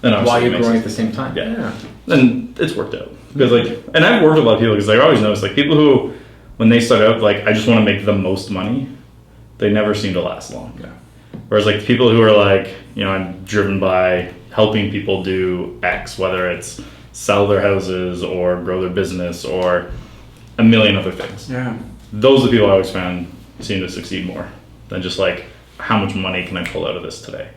And while you're growing at the same time. Yeah. And it's worked out. Because like, and I've worked with a lot of people, because I always notice like people who, when they start out, like, I just want to make the most money, they never seem to last long. Yeah. Whereas like people who are like, I'm driven by helping people do X, whether it's sell their houses or grow their business or a million other things. Yeah. Those are the people I always found seem to succeed more than just like, how much money can I pull out of this today?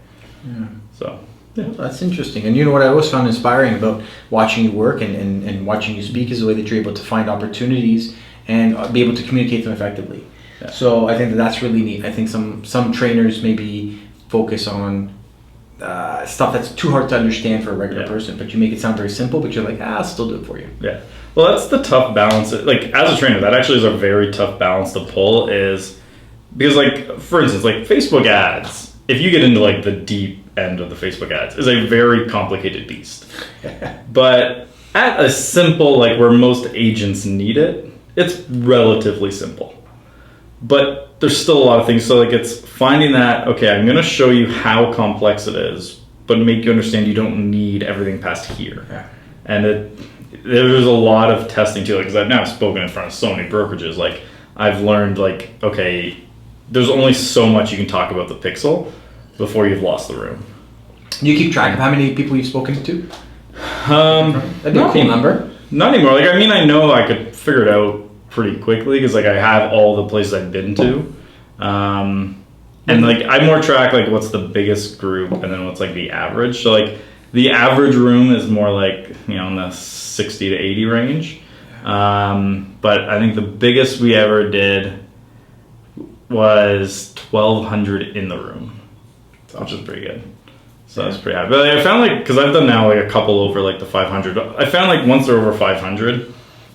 Yeah. So. Yeah. Well, that's interesting. And what I always found inspiring about watching you work and watching you speak is the way that you're able to find opportunities and be able to communicate them effectively. Yeah. So I think that's really neat. I think some trainers maybe focus on stuff that's too hard to understand for a regular person, but you make it sound very simple, but you're like, I'll still do it for you. Yeah. Well, that's the tough balance. Like, as a trainer, that actually is a very tough balance to pull, is because, like, for instance, like Facebook ads, if you get into like the deep end of the Facebook ads, is a very complicated beast. But at a simple, like where most agents need it, it's relatively simple. But there's still a lot of things. So like it's finding that, okay, I'm going to show you how complex it is, but make you understand you don't need everything past here. Yeah. And there's a lot of testing too, because I've now spoken in front of so many brokerages. Like I've learned like, okay, there's only so much you can talk about the pixel before you've lost the room. You keep track of how many people you've spoken to? That'd be a cool number. Not anymore. Like, I mean, I know I could figure it out pretty quickly because like I have all the places I've been to. And like I more track like what's the biggest group and then what's like the average. So like the average room is more like, in the 60 to 80 range. But I think the biggest we ever did was 1,200 in the room, which is pretty good. So that's pretty happy. But I found like, because I've done now like a couple over like the 500, I found like once they're over 500,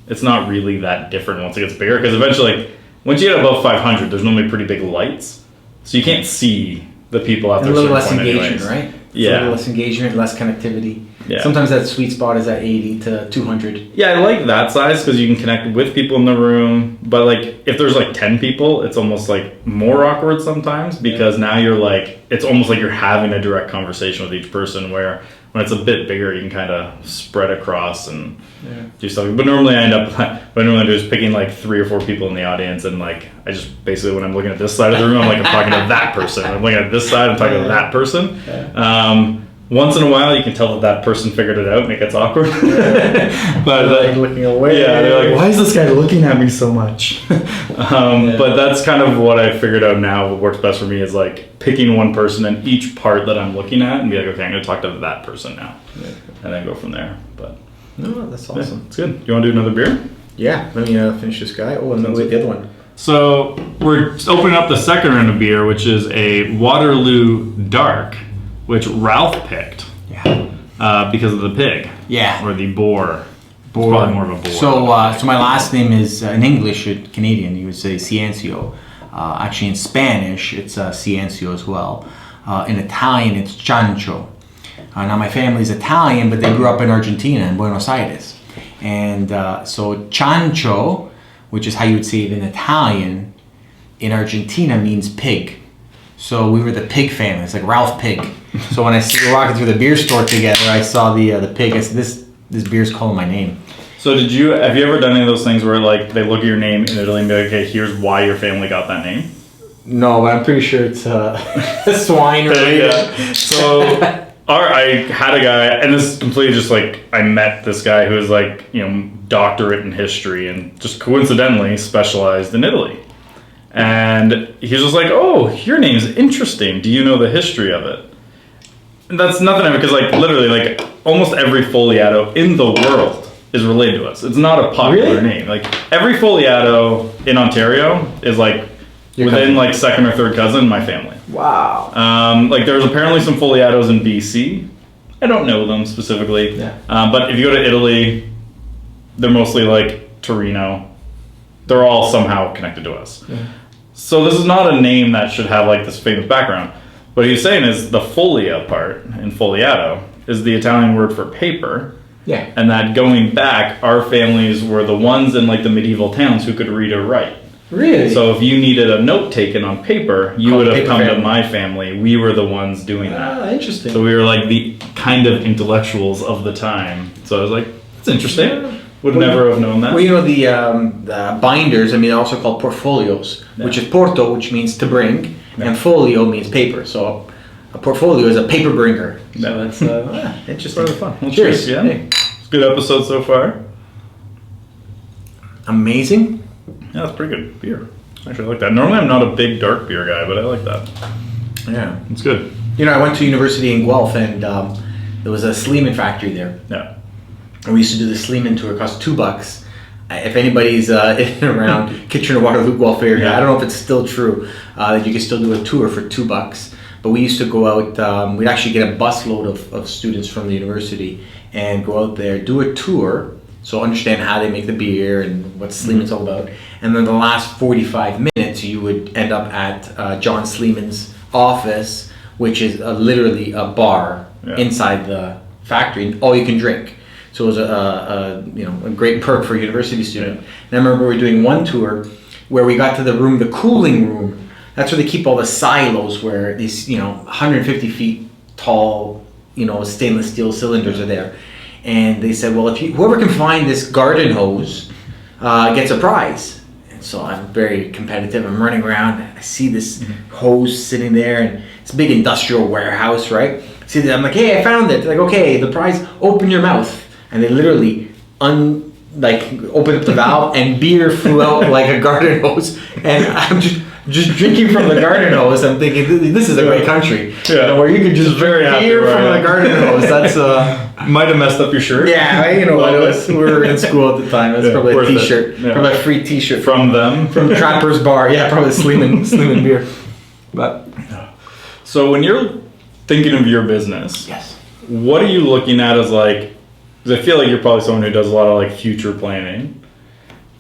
it's not really that different once it gets bigger, because eventually like once you get above 500, there's normally pretty big lights, so you can't see the people after a little less point engagement, anyways. right? Yeah, a little less engagement, less connectivity. Yeah. Sometimes that sweet spot is at 80 to 200. Yeah, I like that size because you can connect with people in the room. But like if there's like 10 people, it's almost like more awkward sometimes, because now you're like, it's almost like you're having a direct conversation with each person, where when it's a bit bigger, you can kind of spread across and do something. But normally I end up, what I normally do is picking like 3 or 4 people in the audience, and like I just basically, when I'm looking at this side of the room, I'm talking to that person. I'm looking at this side, I'm talking to that person. Once in a while, you can tell that person figured it out, and it gets awkward. But like looking away. Yeah, they're like, "Why is this guy looking at me so much?" But that's kind of what I figured out now. What works best for me is like picking one person in each part that I'm looking at, and be like, "Okay, I'm going to talk to that person now," and then go from there. But no, that's awesome. It's good. You want to do another beer? Yeah. Let me finish this guy. Oh, and then wait, the other one. So we're opening up the second round of beer, which is a Waterloo Dark, which Ralph picked. Because of the pig. Yeah. Or the boar. Boar. Probably more of a boar. So my last name is, in English, Canadian, you would say Ciancio. Actually, in Spanish, it's Ciancio as well. In Italian, it's Ciancio. Now, my family's Italian, but they grew up in Argentina, in Buenos Aires. And so Ciancio, which is how you would say it in Italian, in Argentina means pig. So we were the pig family. It's like Ralph Pig. So when we were walking through the beer store together, I saw the pig. I said, this beer's calling my name. So have you ever done any of those things where like they look at your name in Italy and be like, okay, here's why your family got that name? No, but I'm pretty sure it's swine related. Yeah. So I had a guy, and this is completely just like, I met this guy who was like, doctorate in history and just coincidentally specialized in Italy. And he was just like, oh, your name is interesting. Do you know the history of it? And that's nothing ever, because like literally like almost every foliato in the world is related to us. It's not a popular name. Like every foliato in Ontario is like within like second or third cousin in my family. Wow. Like there's apparently some foliatos in BC. I don't know them specifically. Yeah. But if you go to Italy, they're mostly like Torino. They're all somehow connected to us. Yeah. So this is not a name that should have like this famous background. What he's saying is the folia part in foliato is the Italian word for paper. Yeah. And that going back, our families were the ones in like the medieval towns who could read or write. Really? So if you needed a note taken on paper, you would have paper come family. to my family. We were the ones doing that. Ah, interesting. So we were like the kind of intellectuals of the time. So I was like, it's interesting. Yeah. Would never have known that. Well, you know, the binders, I mean, they're also called portfolios, which is porto, which means to bring, and folio means paper. So a portfolio is a paper bringer. So that's interesting. Rather fun. Well, Cheers. Yeah. Hey. It's a good episode so far. Amazing. Yeah, that's pretty good beer. Actually, I like that. Normally I'm not a big dark beer guy, but I like that. Yeah. It's good. You know, I went to university in Guelph, and there was a Sleeman factory there. Yeah. And we used to do the Sleeman tour. It cost $2. If anybody's in and around Kitchener, Waterloo, Guelph area, Yeah. I don't know if it's still true that you can still do a tour for $2. But we used to go out. We'd actually get a busload of students from the university and go out there, do a tour, so understand how they make the beer and what Sleeman's all about. And then the last 45 minutes, you would end up at John Sleeman's office, which is literally a bar inside the factory, and all you can drink. So it was a great perk for a university student. And I remember we were doing one tour where we got to the room, the cooling room. That's where they keep all the silos, where these 150 feet tall stainless steel cylinders are there. And they said, well, if whoever can find this garden hose gets a prize. And so I'm very competitive. I'm running around. I see this hose sitting there, and it's a big industrial warehouse, right? See that? I'm like, hey, I found it. They're like, okay, the prize. Open your mouth. And they literally opened up the valve, and beer flew out like a garden hose. And I'm just drinking from the garden hose. I'm thinking, this is a great country, where you could just very drink happy beer where from I the am. garden hose. That's Might have messed up your shirt. yeah, you know what it was. We were in school at the time. It's probably a worth it. T-shirt, Yeah. probably a free T-shirt From them. from Trapper's Bar. Yeah, probably Sleeman beer. But So when you're thinking of your business, yes, what are you looking at as like, because I feel like you're probably someone who does a lot of like future planning.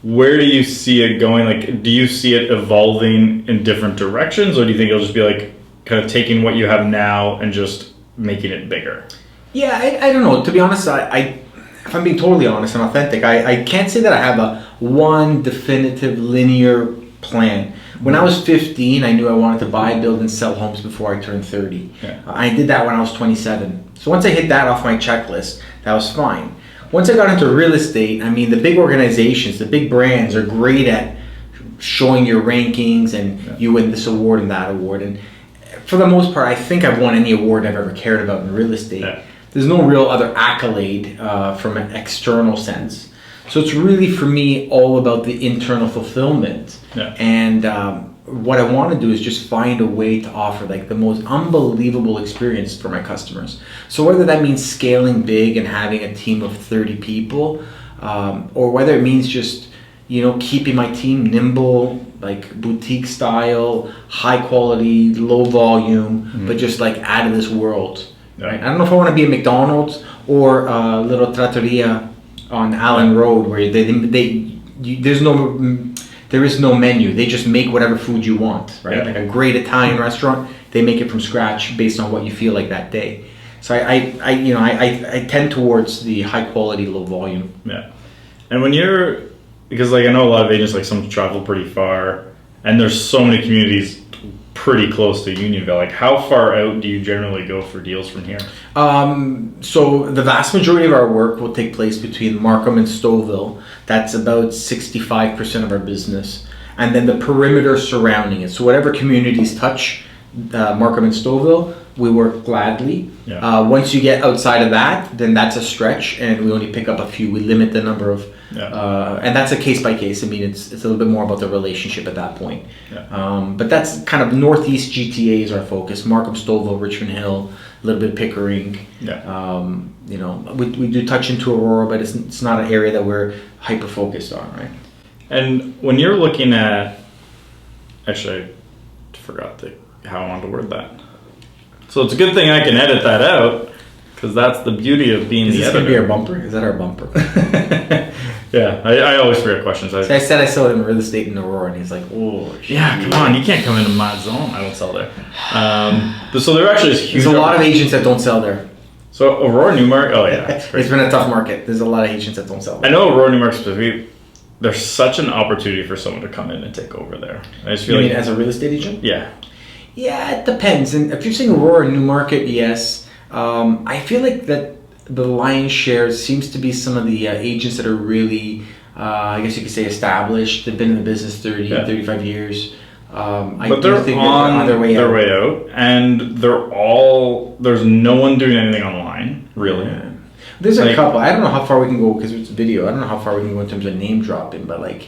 Where do you see it going? Like, do you see it evolving in different directions, or do you think it'll just be like kind of taking what you have now and just making it bigger? yeah, I don't know. To be honest, I if I'm being totally honest and authentic, I can't say that I have a one definitive linear plan. When I was 15, I knew I wanted to buy, build, and sell homes before I turned 30. Yeah. I did that when I was 27. So once I hit that off my checklist, that was fine. Once I got into real estate, I mean, the big organizations, the big brands are great at showing your rankings and you win this award and that award. And for the most part, I think I've won any award I've ever cared about in real estate. Yeah. There's no real other accolade from an external sense. So it's really, for me, all about the internal fulfillment. Yeah. And what I want to do is just find a way to offer like the most unbelievable experience for my customers. So whether that means scaling big and having a team of 30 people, or whether it means just, keeping my team nimble, like boutique style, high quality, low volume, but just like out of this world. Yeah. Right? I don't know if I want to be a McDonald's or a little trattoria on Allen Road where there is no menu. They just make whatever food you want, right? Yeah. Like a great Italian restaurant, they make it from scratch based on what you feel like that day. So I tend towards the high quality, low volume. Yeah. And because like I know a lot of agents, like some travel pretty far, and there's so many communities pretty close to Unionville. Like, how far out do you generally go for deals from here? So the vast majority of our work will take place between Markham and Stouffville. That's about 65% of our business. And then the perimeter surrounding it. So whatever communities touch Markham and Stouffville, we work gladly. Yeah. Once you get outside of that, then that's a stretch, and we only pick up a few. We limit the number of, and that's a case by case. I mean, it's a little bit more about the relationship at that point. Yeah. But that's kind of Northeast GTA is our focus. Markham, Stouffville, Richmond Hill, a little bit of Pickering. Yeah. We do touch into Aurora, but it's not an area that we're hyper focused on, right? And when you're looking at, actually, I forgot how I wanted to word that. So it's a good thing I can edit that out, Because that's the beauty of being Is the this editor. going to be our bumper? Is that our bumper? Yeah, I always forget questions. So I said I sold in real estate in Aurora, and he's like, oh, shit. Yeah, come on, you can't come into my zone. I don't sell there. But so there actually is huge. There's a lot of agents that don't sell there. So Aurora Newmark, oh yeah, it's It's been a tough market. There's a lot of agents that don't sell there. I know Aurora Newmark specifically. There's such an opportunity for someone to come in and take over there. I just feel You like mean as a real estate agent? yeah, Yeah, it depends. And if you're saying Aurora Newmarket, yes. I feel like that the lion's share seems to be some of the agents that are really, I guess you could say, established. They've been in the business 30, 35 years. but they're on their way out, and there's no one doing anything online really. Yeah. There's a couple. I don't know how far we can go because it's video. I don't know how far we can go in terms of name dropping, but like,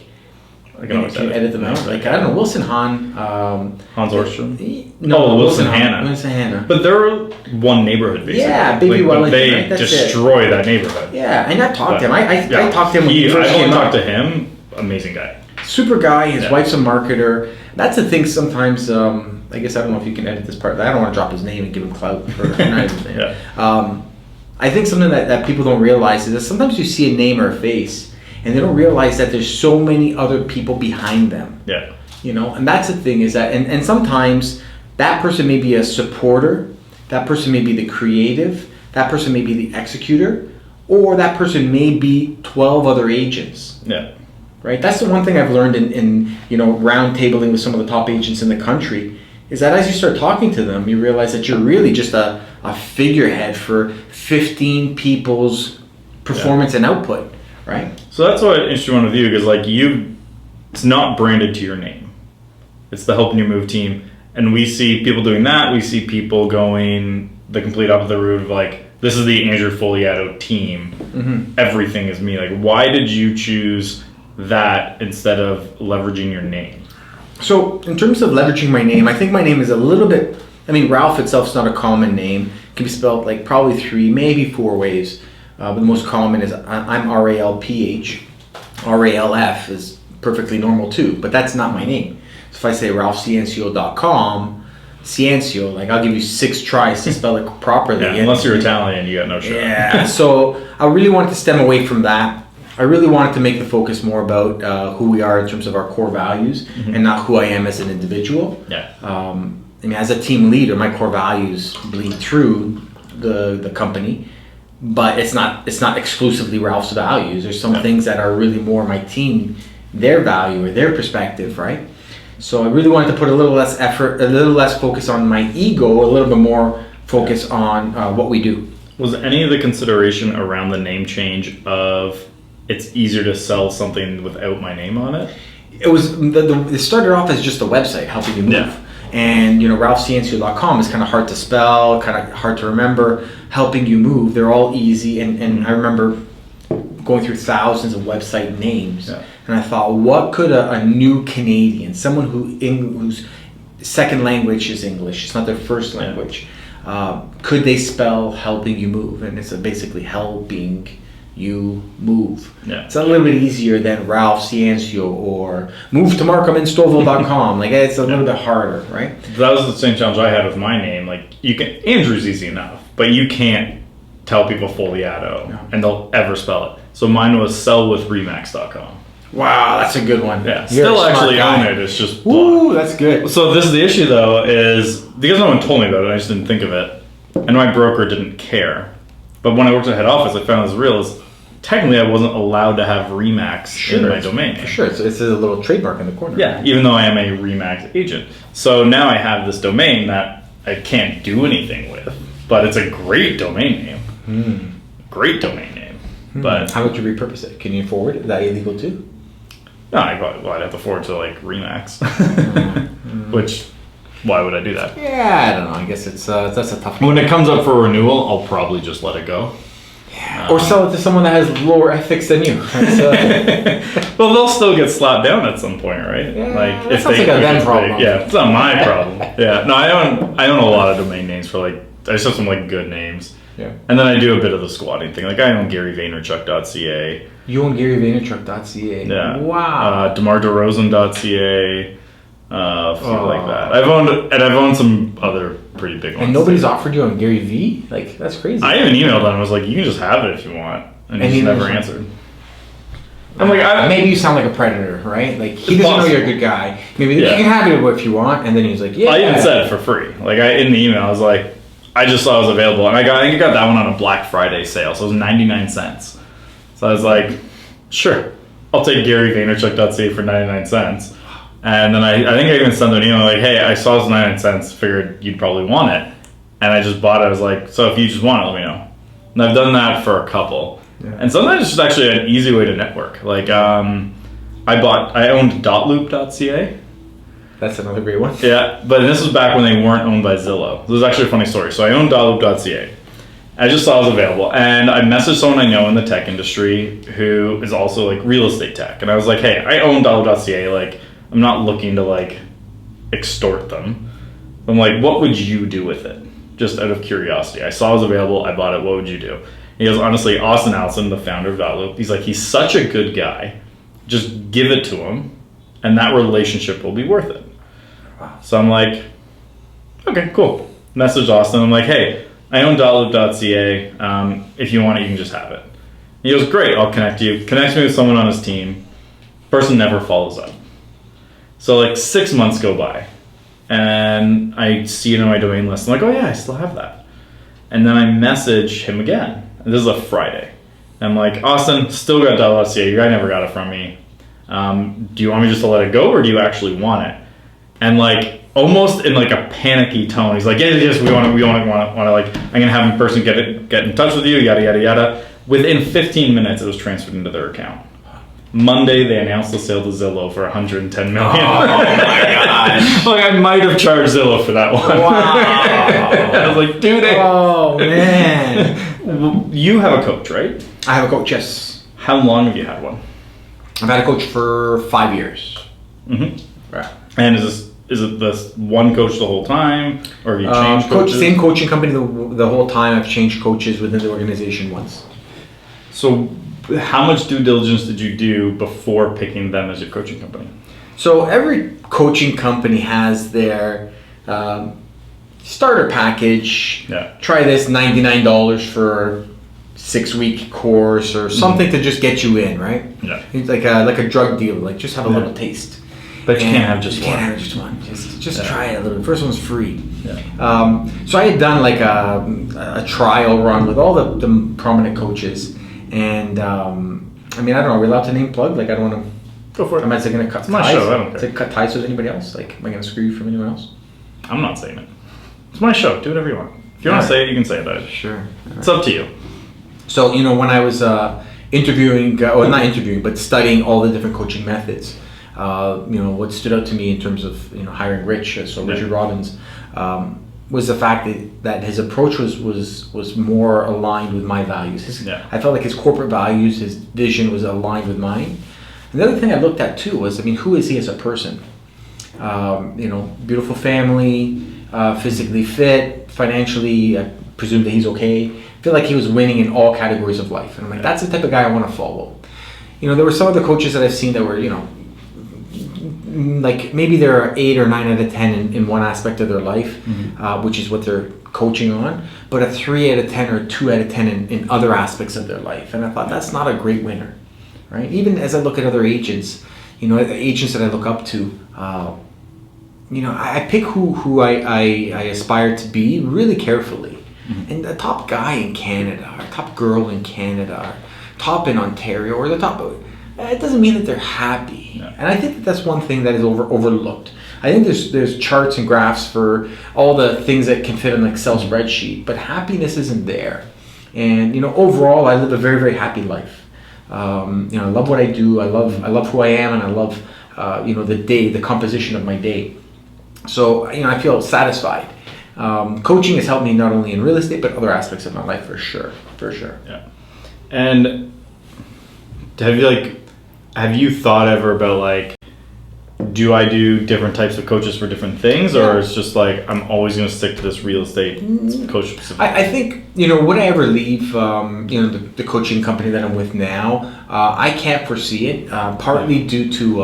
I can always edit them out. Like I don't know, Wilson Hahn. Hans Orstrom. No, Wilson Hannah. Wilson Hannah. But they're one neighborhood basically. Yeah, Baby but Wellington, they right? That's destroy that neighborhood. Yeah, and I talked to him. I talked to him when he I've first only came talked up. to him. Amazing guy. Super guy. His Yeah. wife's a marketer. That's the thing. Sometimes, I guess I don't know if you can edit this part. I don't want to drop his name and give him clout for. Yeah. I think something that people don't realize is that sometimes you see a name or a face, and they don't realize that there's so many other people behind them. Yeah. You know, and that's the thing is that, and sometimes that person may be a supporter, that person may be the creative, that person may be the executor, or that person may be 12 other agents. Yeah. Right? That's the one thing I've learned in round tabling with some of the top agents in the country, is that as you start talking to them, you realize that you're really just a figurehead for 15 people's performance and output, right? So that's what interesting one with you, because like it's not branded to your name. It's the Helping You Move team, and we see people doing that. We see people going the complete opposite route of like, this is the Andrew Foliato team. Mm-hmm. Everything is me. Like, why did you choose that instead of leveraging your name? So in terms of leveraging my name, I think my name is a little bit, Ralph itself is not a common name. It can be spelled like probably 3, maybe 4 ways. But the most common is I'm R-A-L-P-H. R-A-L-F is perfectly normal too, but that's not my name. So if I say ralphciancio.com, Ciancio, like I'll give you 6 tries to spell it properly. Yeah, unless you're Italian, you got no shot. Yeah, so I really wanted to stem away from that. I really wanted to make the focus more about who we are in terms of our core values, and not who I am as an individual. Yeah. As a team leader, my core values bleed through the company, but it's not exclusively Ralph's values. There's some things that are really more my team, their value or their perspective, right? So I really wanted to put a little less effort, a little less focus on my ego, a little bit more focus on what we do. Was any of the consideration around the name change of it's easier to sell something without my name on it? It was it started off as just a website helping you move. Yeah. And ralphciancio.com is kind of hard to spell, kind of hard to remember. Helping you move, they're all easy, and I remember going through thousands of website names, and I thought, what could a new Canadian, someone whose second language is English, it's not their first language, could they spell helping you move? And it's basically helping you move. Yeah. It's a little bit easier than Ralph Ciancio or move to markhaminstowville.com. Like it's a little bit harder, right? That was the same challenge I had with my name. Like Andrew's easy enough, but you can't tell people Foliato and they'll ever spell it. So mine was sellwithremax.com. Wow, that's a good one. Yeah, You're still a smart actually guy. own it. It's just Ooh, that's good. So this is the issue though, is because no one told me about it, I just didn't think of it, and my broker didn't care. But when I worked at head office, I found this real is technically I wasn't allowed to have Remax in my domain name. Sure, it's a little trademark in the corner. Yeah, even though I am a Remax agent. So now I have this domain that I can't do anything with, but it's a great domain name. Great domain name. But how would you repurpose it? Can you forward it? Is that illegal too? no, I'd have to forward to like Remax, which why would I do that? Yeah, I don't know. I guess that's a tough one. When it comes up for renewal, I'll probably just let it go. Or sell it to someone that has lower ethics than you. Well, they'll still get slapped down at some point, right? Yeah, like that sounds like a them problem. Yeah, it's not my problem. Yeah, no, I own a lot of domain names for like I just have some like good names. Yeah. And then I do a bit of the squatting thing. Like I own GaryVaynerchuk.ca. You own GaryVaynerchuk.ca. Yeah. Wow. DemarDeRozan.ca. Like that. I've owned some other pretty big ones. And nobody's offered you on Gary Vee? Like, that's crazy. I even emailed him. I was like, you can just have it if you want. And And he he never never- answered. I'm like, maybe you sound like a predator, right? Like, he doesn't know you're a good guy. Maybe Yeah. you can have it if you want. And then he was like, yeah. I even said it for free. Like, in the email, I was like, I just saw it was available. And I think I got that one on a Black Friday sale. So it was 99 cents. So I was like, sure. I'll take GaryVaynerchuk.ca for 99 cents. And then I think I even sent an email like, hey, I saw this 99 cents. Figured you'd probably want it. And I just bought it. I was like, so if you just want it, let me know. And I've done that for a couple. Yeah. And sometimes it's just actually an easy way to network. Like, I owned .loop.ca. That's another great one. Yeah, but this was back when they weren't owned by Zillow. This was actually a funny story. So I owned .loop.ca. I just saw it was available. And I messaged someone I know in the tech industry who is also like real estate tech. And I was like, hey, I own .loop.ca. Like, I'm not looking to like extort them. I'm like, what would you do with it? Just out of curiosity. I saw it was available. I bought it. What would you do? He goes, honestly, Austin Allison, the founder of .loop, he's like, he's such a good guy. Just give it to him, and that relationship will be worth it. Wow. So I'm like, okay, cool. Message Austin. I'm like, hey, I own .loop.ca. If you want it, you can just have it. He goes, great, I'll connect you. Connects me with someone on his team. Person never follows up. So like 6 months go by, and I see it on my domain list. I'm like, oh yeah, I still have that. And then I message him again. This is a Friday. I'm like, Austin, still got .ca. Your guy never got it from me. Do you want me just to let it go, or do you actually want it? And like, almost in like a panicky tone, he's like, yes, we want to. Like, I'm gonna have a person get in touch with you, yada yada yada. Within 15 minutes, it was transferred into their account. Monday, they announced the sale to Zillow for $110 million. Oh my gosh! Like, I might have charged Zillow for that one. Wow! I was like, dude. Oh man! You have a coach, right? I have a coach. Yes. How long have you had one? I've had a coach for 5 years. Mm-hmm. Right. And is it this one coach the whole time, or have you changed coaches? Same coaching company the whole time. I've changed coaches within the organization once. So, how much due diligence did you do before picking them as your coaching company? So every coaching company has their starter package. Yeah. Try this $99 for 6-week course or something to just get you in, right? Yeah. It's like a drug deal. Like, just have a little taste. But you can't have just one. You can't have just one. Just try it a little. First one's free. Yeah. So I had done like a trial run with all the prominent coaches, and I mean, I don't know. Are we allowed to name plug? Like, I don't want to. Go for it. Am I going to cut ties? My show. I don't care. To cut ties with anybody else? Like, am I going to screw you from anyone else? I'm not saying it. It's my show. Do whatever you want. If you want to say it, you can say it. Sure. It's up to you. So, when I was interviewing, or not interviewing, but studying all the different coaching methods, what stood out to me in terms of hiring Rich, so Richard Robbins, was the fact that his approach was more aligned with my values. I felt like his corporate values, his vision was aligned with mine. And the other thing I looked at too was, who is he as a person? Beautiful family, physically fit, financially, I presume that he's okay. I feel like he was winning in all categories of life. And I'm like, that's the type of guy I want to follow. There were some other coaches that I've seen that were, like maybe they're 8 or 9 out of 10 in one aspect of their life, which is what they're coaching on, but a 3 out of 10 or 2 out of 10 in other aspects of their life. And I thought, that's not a great winner, right? Even as I look at other agents, agents that I look up to, I pick who I aspire to be really carefully. And the top guy in Canada, or top girl in Canada, or top in Ontario, or the top, it doesn't mean that they're happy. No. And I think that's one thing that is overlooked. I think there's charts and graphs for all the things that can fit in an Excel spreadsheet, but happiness isn't there. And overall, I live a very, very happy life. I love what I do. I love who I am, and I love the composition of my day. So I feel satisfied. Coaching has helped me not only in real estate but other aspects of my life for sure. Yeah. And have you thought ever about do I do different types of coaches for different things, or it's just like I'm always going to stick to this real estate coach specific? I think would I ever leave the coaching company that I'm with now? I can't foresee it, partly due to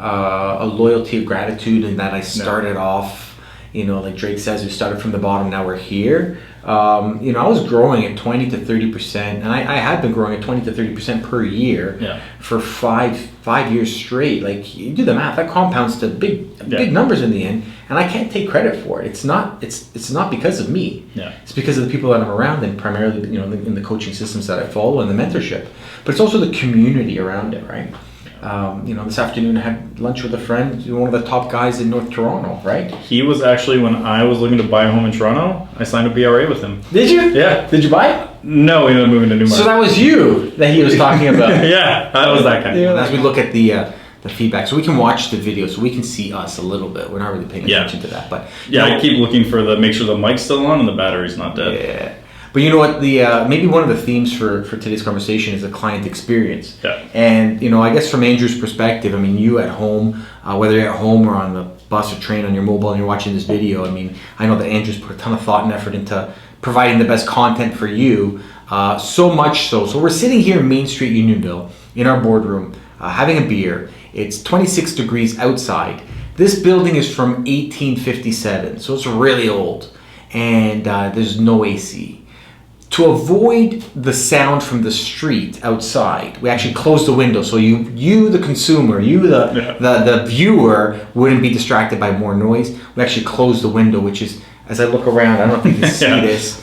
a loyalty of gratitude, and that I started off like Drake says, we started from the bottom, now we're here. I was growing at 20 to 30%, and I had been growing at 20 to 30% per year for five years straight. Like, you do the math, that compounds to big numbers in the end, and I can't take credit for it. It's not because of me. It's because of the people that I'm around, and primarily, in the coaching systems that I follow and the mentorship. But it's also the community around it, right? This afternoon I had lunch with a friend, one of the top guys in North Toronto, right? He was actually, when I was looking to buy a home in Toronto, I signed a BRA with him. Did you? Yeah. Did you buy it? No, we ended up moving to Newmarket. So that was you that he was talking about. Yeah, that was that guy. As we look at the feedback, so we can watch the video, so we can see us a little bit. We're not really paying attention to that, but I keep looking for make sure the mic's still on and the battery's not dead. Yeah. But you know what? Maybe one of the themes for today's conversation is the client experience. Yeah. And I guess from Andrew's perspective, you at home, whether you're at home or on the bus or train on your mobile and you're watching this video, I know that Andrew's put a ton of thought and effort into providing the best content for you. So much so. So we're sitting here in Main Street, Unionville, in our boardroom, having a beer. It's 26 degrees outside. This building is from 1857, so it's really old, and there's no AC. To avoid the sound from the street outside, we actually closed the window, so you the consumer, the viewer, wouldn't be distracted by more noise. We actually closed the window, which is, as I look around, I don't know if you can see this.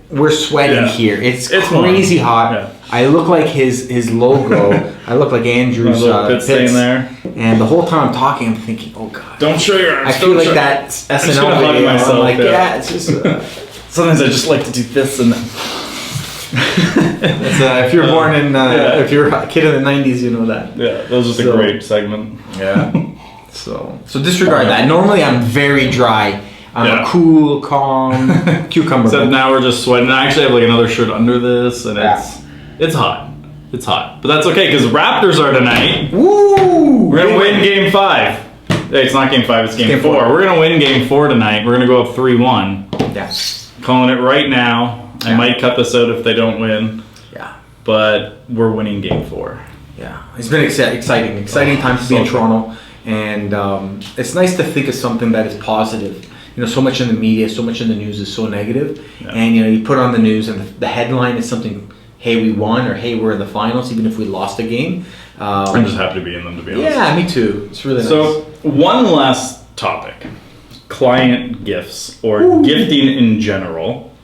We're sweating here. It's crazy hot. Yeah. I look like his logo. I look like Andrew's pit stain there. And the whole time I'm talking, I'm thinking, oh God. Don't show your arms. I feel like that SNL video. Myself, I'm like, it's just... Sometimes I just like to do this and then. If you're born in, if you're a kid in the 90s, you know that. Yeah, that was just a great segment. Yeah. So disregard that. Normally I'm very dry. I'm a cool, calm cucumber. So now we're just sweating. I actually have another shirt under this, and it's hot. It's hot, but that's okay because Raptors are tonight. Woo! We're gonna win Game 5. Hey, it's not Game 5. It's Game 4. We're gonna win Game 4 tonight. We're gonna go up 3-1. Yeah. Calling it right now. I might cut this out if they don't win. Yeah. But we're winning Game 4. Yeah. It's been exciting times to be in Toronto, and it's nice to think of something that is positive. So much in the media, so much in the news is so negative, and you put on the news and the headline is something, hey, we won, or hey, we're in the finals, even if we lost a game. I'm just happy to be in them, to be honest. Yeah, me too. It's really nice. So one last topic. Client gifts, or gifting in general.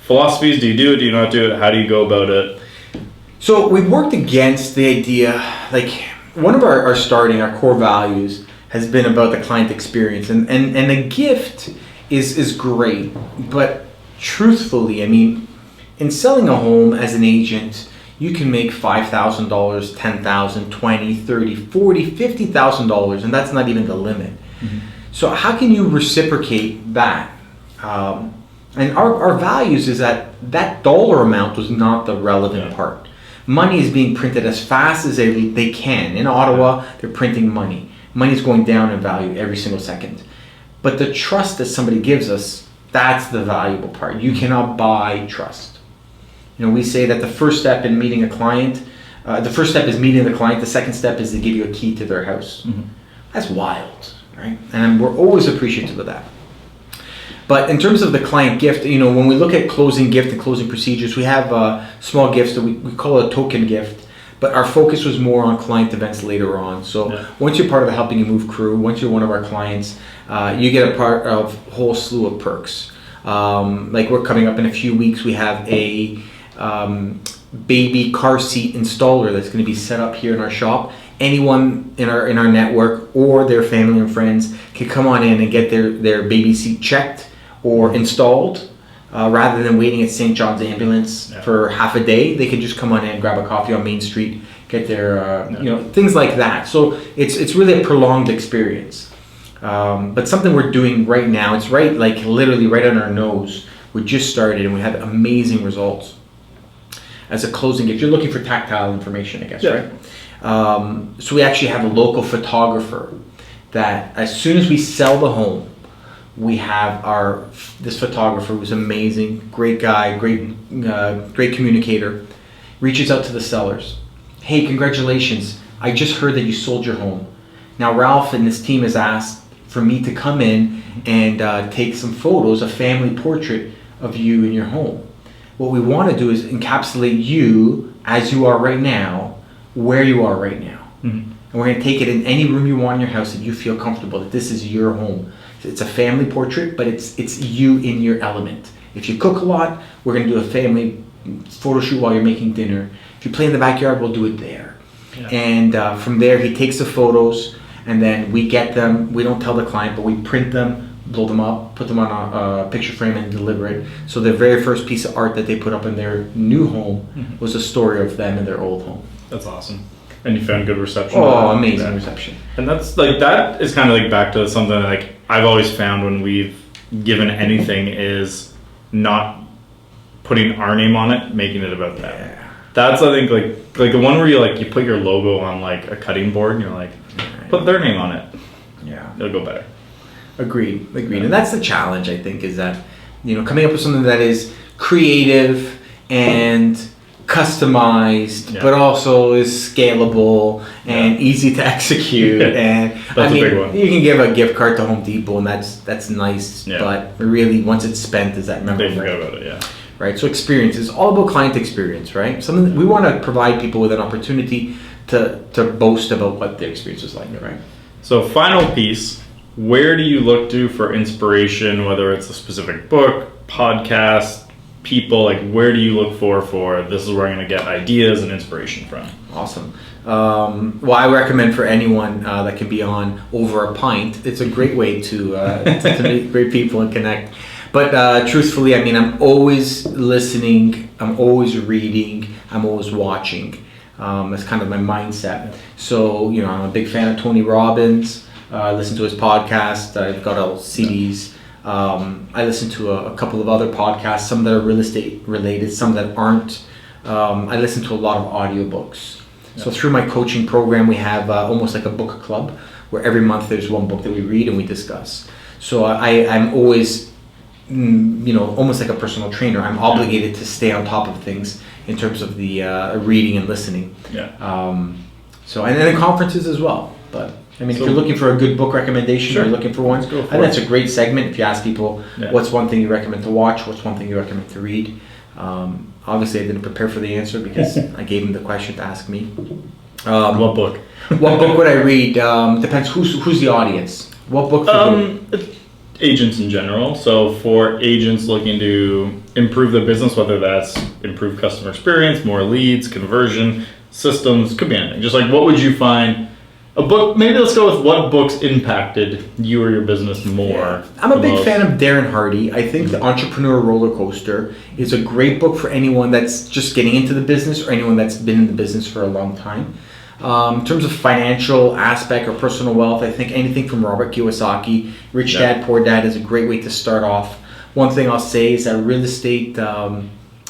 Philosophies, do you do it, do you not do it? How do you go about it? So we've worked against the idea, one of our core values has been about the client experience, and a gift is great, but truthfully, in selling a home as an agent, you can make $5,000, $10,000, $20,000, $30,000, $40,000, $50,000, and that's not even the limit. Mm-hmm. So how can you reciprocate that? And our values is that dollar amount was not the relevant part. Money is being printed as fast as they can. In Ottawa, they're printing money. Money's going down in value every single second. But the trust that somebody gives us, that's the valuable part. You cannot buy trust. We say that the first step in meeting a client, the first step is meeting the client, the second step is to give you a key to their house. Mm-hmm. That's wild, right? And we're always appreciative of that. But in terms of the client gift, when we look at closing gift and closing procedures, we have small gifts that we call a token gift. But our focus was more on client events later on. So once you're part of the Helping You Move crew, once you're one of our clients, you get a part of a whole slew of perks. We're coming up in a few weeks, we have a baby car seat installer that's going to be set up here in our shop. Anyone in our network or their family and friends can come on in and get their baby seat checked or installed. Rather than waiting at St. John's Ambulance for half a day, they can just come on in, grab a coffee on Main Street, get their, things like that. So it's really a prolonged experience. But something we're doing right now, it's literally right on our nose. We just started and we have amazing results. As a closing gift, you're looking for tactile information, I guess, right? So we actually have a local photographer that as soon as we sell the home, we have this photographer who's amazing, great guy, great communicator, reaches out to the sellers. Hey, congratulations. I just heard that you sold your home. Now Ralph and his team has asked for me to come in and take some photos, a family portrait of you in your home. What we want to do is encapsulate you as you are right now, where you are right now. And we're going to take it in any room you want in your house that you feel comfortable, that this is your home. It's a family portrait, but it's you in your element. If you cook a lot, we're going to do a family photo shoot while you're making dinner. If you play in the backyard, we'll do it there. Yeah. And from there, he takes the photos, and then we get them. We don't tell the client, but we print them, blow them up, put them on a picture frame, and deliver it. So the very first piece of art that they put up in their new home was a story of them in their old home. That's awesome. And you found good reception? Oh, amazing reception. And that's like, that is kind of like back to something that, like, I've always found when we've given anything is not putting our name on it, making it about them. Yeah. That's, I think, like the one where you put your logo on like a cutting board and you're like, put their name on it. Yeah. It'll go better. Agreed. And that's the challenge, I think, is that, coming up with something that is creative and customized, but also is scalable and easy to execute. And that's a big one. You can give a gift card to Home Depot, and that's nice. Yeah. But really, once it's spent, is that memorable? They forget about it. Yeah. Right. So experience is all about client experience, right? Something we want to provide people with an opportunity to boast about what their experience is like, right? So final piece. Where do you look to for inspiration? Whether it's a specific book, podcast, people, like where do you look for this is where I'm going to get ideas and inspiration from? Awesome. Well, I recommend for anyone that can be on Over a Pint. It's a great way to meet great people and connect. But truthfully, I mean, I'm always listening, I'm always reading, I'm always watching. That's kind of my mindset. So, I'm a big fan of Tony Robbins. I listen to his podcast. I've got all CDs. I listen to a couple of other podcasts, some that are real estate related, some that aren't. I listen to a lot of audiobooks. So through my coaching program, we have almost like a book club where every month there's one book that we read and we discuss. So I'm always, almost like a personal trainer. I'm obligated to stay on top of things in terms of the reading and listening. And then conferences as well. But I mean, if you're looking for a good book recommendation, you're looking for one, I think that's a great segment. If you ask people, what's one thing you recommend to watch? What's one thing you recommend to read? Obviously, I didn't prepare for the answer because I gave him the question to ask me. What book? What book would I read? Depends who's the audience. What book for agents in general. So for agents looking to improve their business, whether that's improve customer experience, more leads, conversion, systems, could be anything. Just like, what would you find? A book, maybe let's go with what books impacted you or your business more. I'm a big fan of Darren Hardy. I think The Entrepreneur Roller Coaster is a great book for anyone that's just getting into the business or anyone that's been in the business for a long time. In terms of financial aspect or personal wealth, I think anything from Robert Kiyosaki, Rich Dad, Poor Dad is a great way to start off. One thing I'll say is that real estate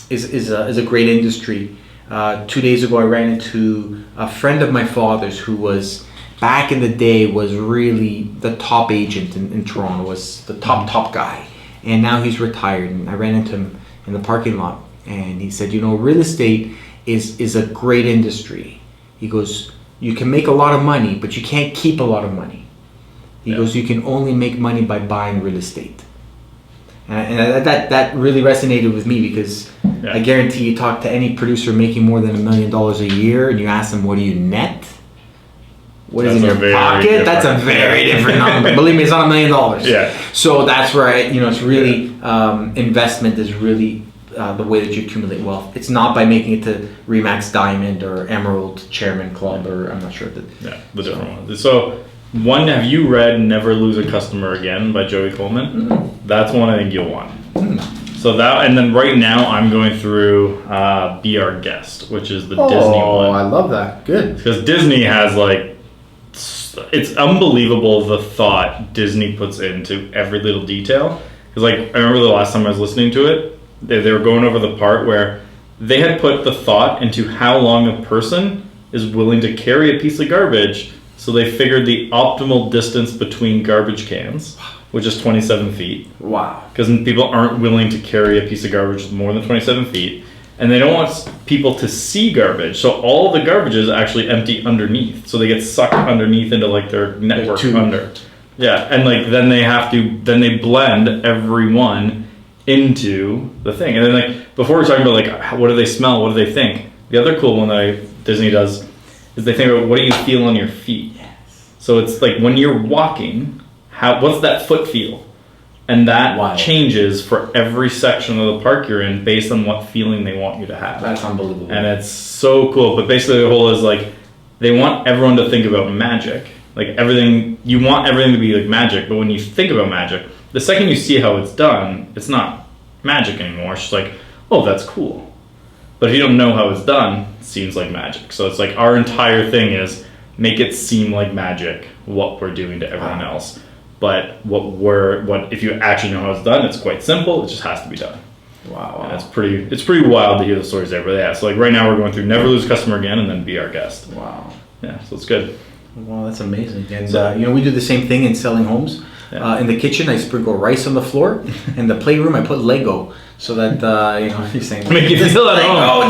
is a great industry. 2 days ago, I ran into a friend of my father's who was, back in the day, was really the top agent in Toronto, was the top guy. And now he's retired. And I ran into him in the parking lot. And he said, real estate is a great industry. He goes, you can make a lot of money, but you can't keep a lot of money. He goes, you can only make money by buying real estate. And that really resonated with me because I guarantee you talk to any producer making more than $1 million a year and you ask them, what do you net? What is in your pocket? That's a very different number. Believe me, it's not $1 million. Yeah. So that's where it's really investment is really the way that you accumulate wealth. It's not by making it to Remax Diamond or Emerald Chairman Club or I'm not sure. The different ones. So one, have you read Never Lose a Customer Again by Joey Coleman? Mm-hmm. That's one I think you'll want. Mm-hmm. So that, and then right now I'm going through Be Our Guest, which is the Disney one. Oh, I love that. Good. Because Disney has it's unbelievable the thought Disney puts into every little detail. Because I remember the last time I was listening to it, they were going over the part where they had put the thought into how long a person is willing to carry a piece of garbage. So they figured the optimal distance between garbage cans, which is 27 feet. Wow. Because people aren't willing to carry a piece of garbage more than 27 feet. And they don't want people to see garbage. So all the garbage is actually empty underneath. So they get sucked underneath into their network under. Yeah, and like then they blend everyone into the thing. And then like before we're talking about like what do they smell, what do they think? The other cool one that Disney does is they think about what do you feel on your feet. Yes. So it's like when you're walking, what's that foot feel? And that changes for every section of the park you're in based on what feeling they want you to have. That's unbelievable. And it's so cool. But basically the whole is like they want everyone to think about magic. Like everything, you want everything to be like magic, but when you think about magic, the second you see how it's done, it's not magic anymore. It's just like, oh, that's cool. But if you don't know how it's done, it seems like magic. So it's like our entire thing is make it seem like magic what we're doing to everyone else. But what if you actually know how it's done, it's quite simple. It just has to be done. Wow. And it's pretty wild to hear the stories there. But yeah, so like right now we're going through never lose a customer again and then be our guest. Wow. Yeah, so it's good. Wow, that's amazing. And we do the same thing in selling homes. Yeah. In the kitchen, I sprinkle rice on the floor. In the playroom, I put Lego so that you're saying make you feel at home.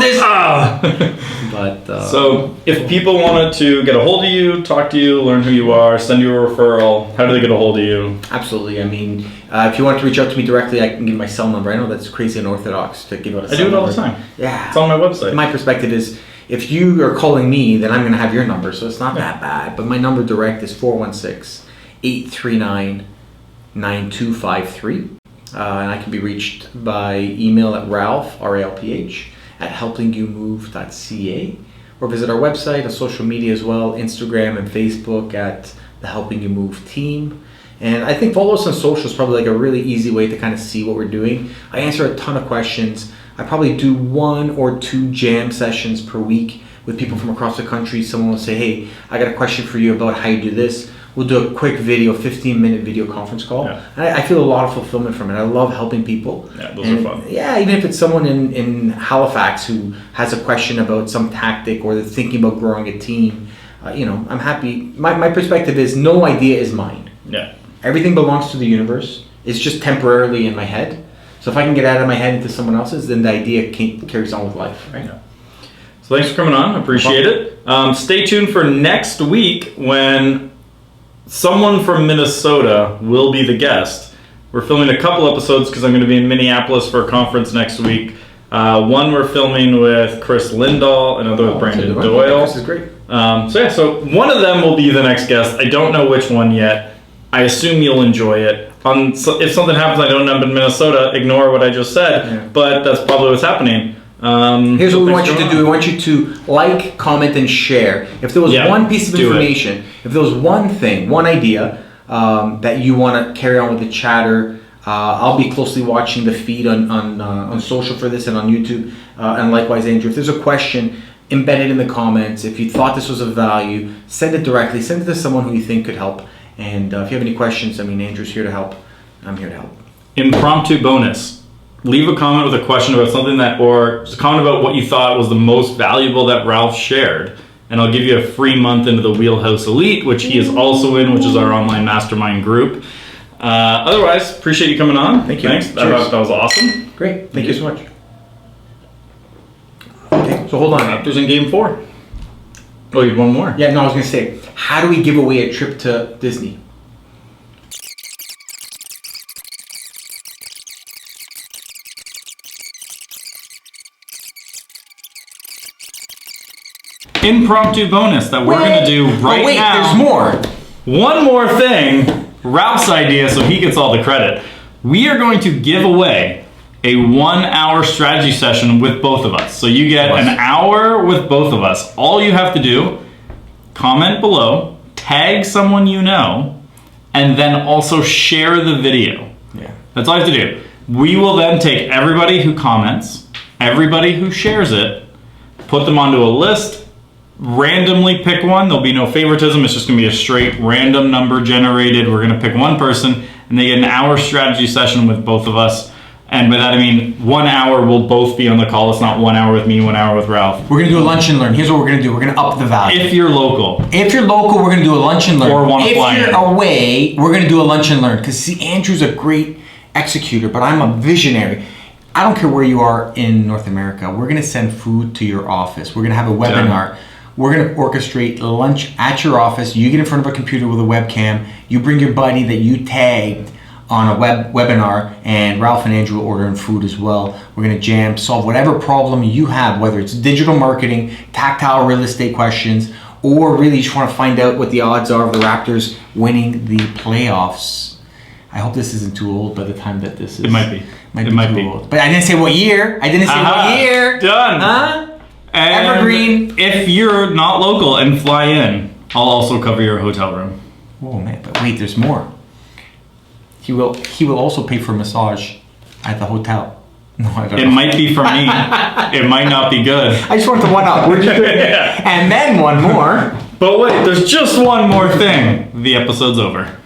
But so if people wanted to get a hold of you, talk to you, learn who you are, send you a referral, how do they get a hold of you? Absolutely. I mean, if you want to reach out to me directly, I can give my cell number. I know that's crazy unorthodox to give out a cell number. I do it all the time. Yeah. It's on my website. My perspective is, if you are calling me, then I'm going to have your number, so it's not that bad. But my number direct is 416-839-9253. And I can be reached by email at Ralph, R-A-L-P-H, at helpingyoumove.ca, or visit our website on social media as well, Instagram and Facebook at the Helping You Move team. And I think follow us on social is probably like a really easy way to kind of see what we're doing. I answer a ton of questions. I probably do 1 or 2 jam sessions per week with people from across the country. Someone will say, hey, I got a question for you about how you do this. We'll do a quick video, 15-minute video conference call. Yeah. And I feel a lot of fulfillment from it. I love helping people. Yeah, those are fun. Yeah, even if it's someone in Halifax who has a question about some tactic or they're thinking about growing a team, I'm happy. My perspective is no idea is mine. Yeah. Everything belongs to the universe. It's just temporarily in my head. So if I can get out of my head into someone else's, then the idea carries on with life, right? Yeah. So thanks for coming on. Appreciate it. Stay tuned for next week when someone from Minnesota will be the guest. We're filming a couple episodes because I'm going to be in Minneapolis for a conference next week. One we're filming with Chris Lindahl, another with Brandon Doyle. This is great. So one of them will be the next guest. I don't know which one yet. I assume you'll enjoy it. If something happens I don't end up in Minnesota, ignore what I just said, but that's probably what's happening. Here's what we want you to do. We want you to like, comment, and share. If there was one piece of information, if there was one thing, one idea that you want to carry on with the chatter, I'll be closely watching the feed on social for this and on YouTube. And likewise, Andrew, if there's a question, embed it in the comments. If you thought this was of value, send it directly. Send it to someone who you think could help. And if you have any questions, Andrew's here to help. I'm here to help. Impromptu bonus. Leave a comment with a question about something or just comment about what you thought was the most valuable that Ralph shared. And I'll give you a free month into the Wheelhouse Elite, which he is also in, which is our online mastermind group. Otherwise, appreciate you coming on. Thank you. Thanks. That was awesome. Great. Thank you so much. Okay, so hold on. Raptors in game 4. Oh, you had one more? Yeah, no, I was going to say, how do we give away a trip to Disney? Impromptu bonus that we're going to do right now. There's more. One more thing, Ralph's idea, so he gets all the credit. We are going to give away a 1-hour strategy session with both of us. So you get an hour with both of us. All you have to do, comment below, tag someone you know, and then also share the video. Yeah. That's all you have to do. We will then take everybody who comments, everybody who shares it, put them onto a list, randomly pick one. There'll be no favoritism. It's just going to be a straight random number generated. We're going to pick one person, and they get an hour strategy session with both of us. And by that I mean 1 hour we'll both be on the call. It's not 1 hour with me, 1 hour with Ralph. We're going to do a lunch and learn. Here's what we're going to do. We're going to up the value. If you're local. If you're local, we're going to do a lunch and learn. Or want to fly in. If you're away, we're going to do a lunch and learn. Because see, Andrew's a great executor, but I'm a visionary. I don't care where you are in North America. We're going to send food to your office. We're going to have a webinar We're going to orchestrate lunch at your office. You get in front of a computer with a webcam. You bring your buddy that you tagged on a webinar, and Ralph and Andrew will order in food as well. We're going to jam, solve whatever problem you have, whether it's digital marketing, tactile real estate questions, or really just want to find out what the odds are of the Raptors winning the playoffs. I hope this isn't too old by the time that this is. It might be. It might be too old. But I didn't say what year. Done. Huh? And Evergreen. if you're not local and fly in, I'll also cover your hotel room. Oh man, but wait, there's more. He will also pay for a massage at the hotel. No, I don't know. It might be for me. It might not be good. I just want the one up. We're just doing it. And then one more. But wait, there's just one more thing. The episode's over.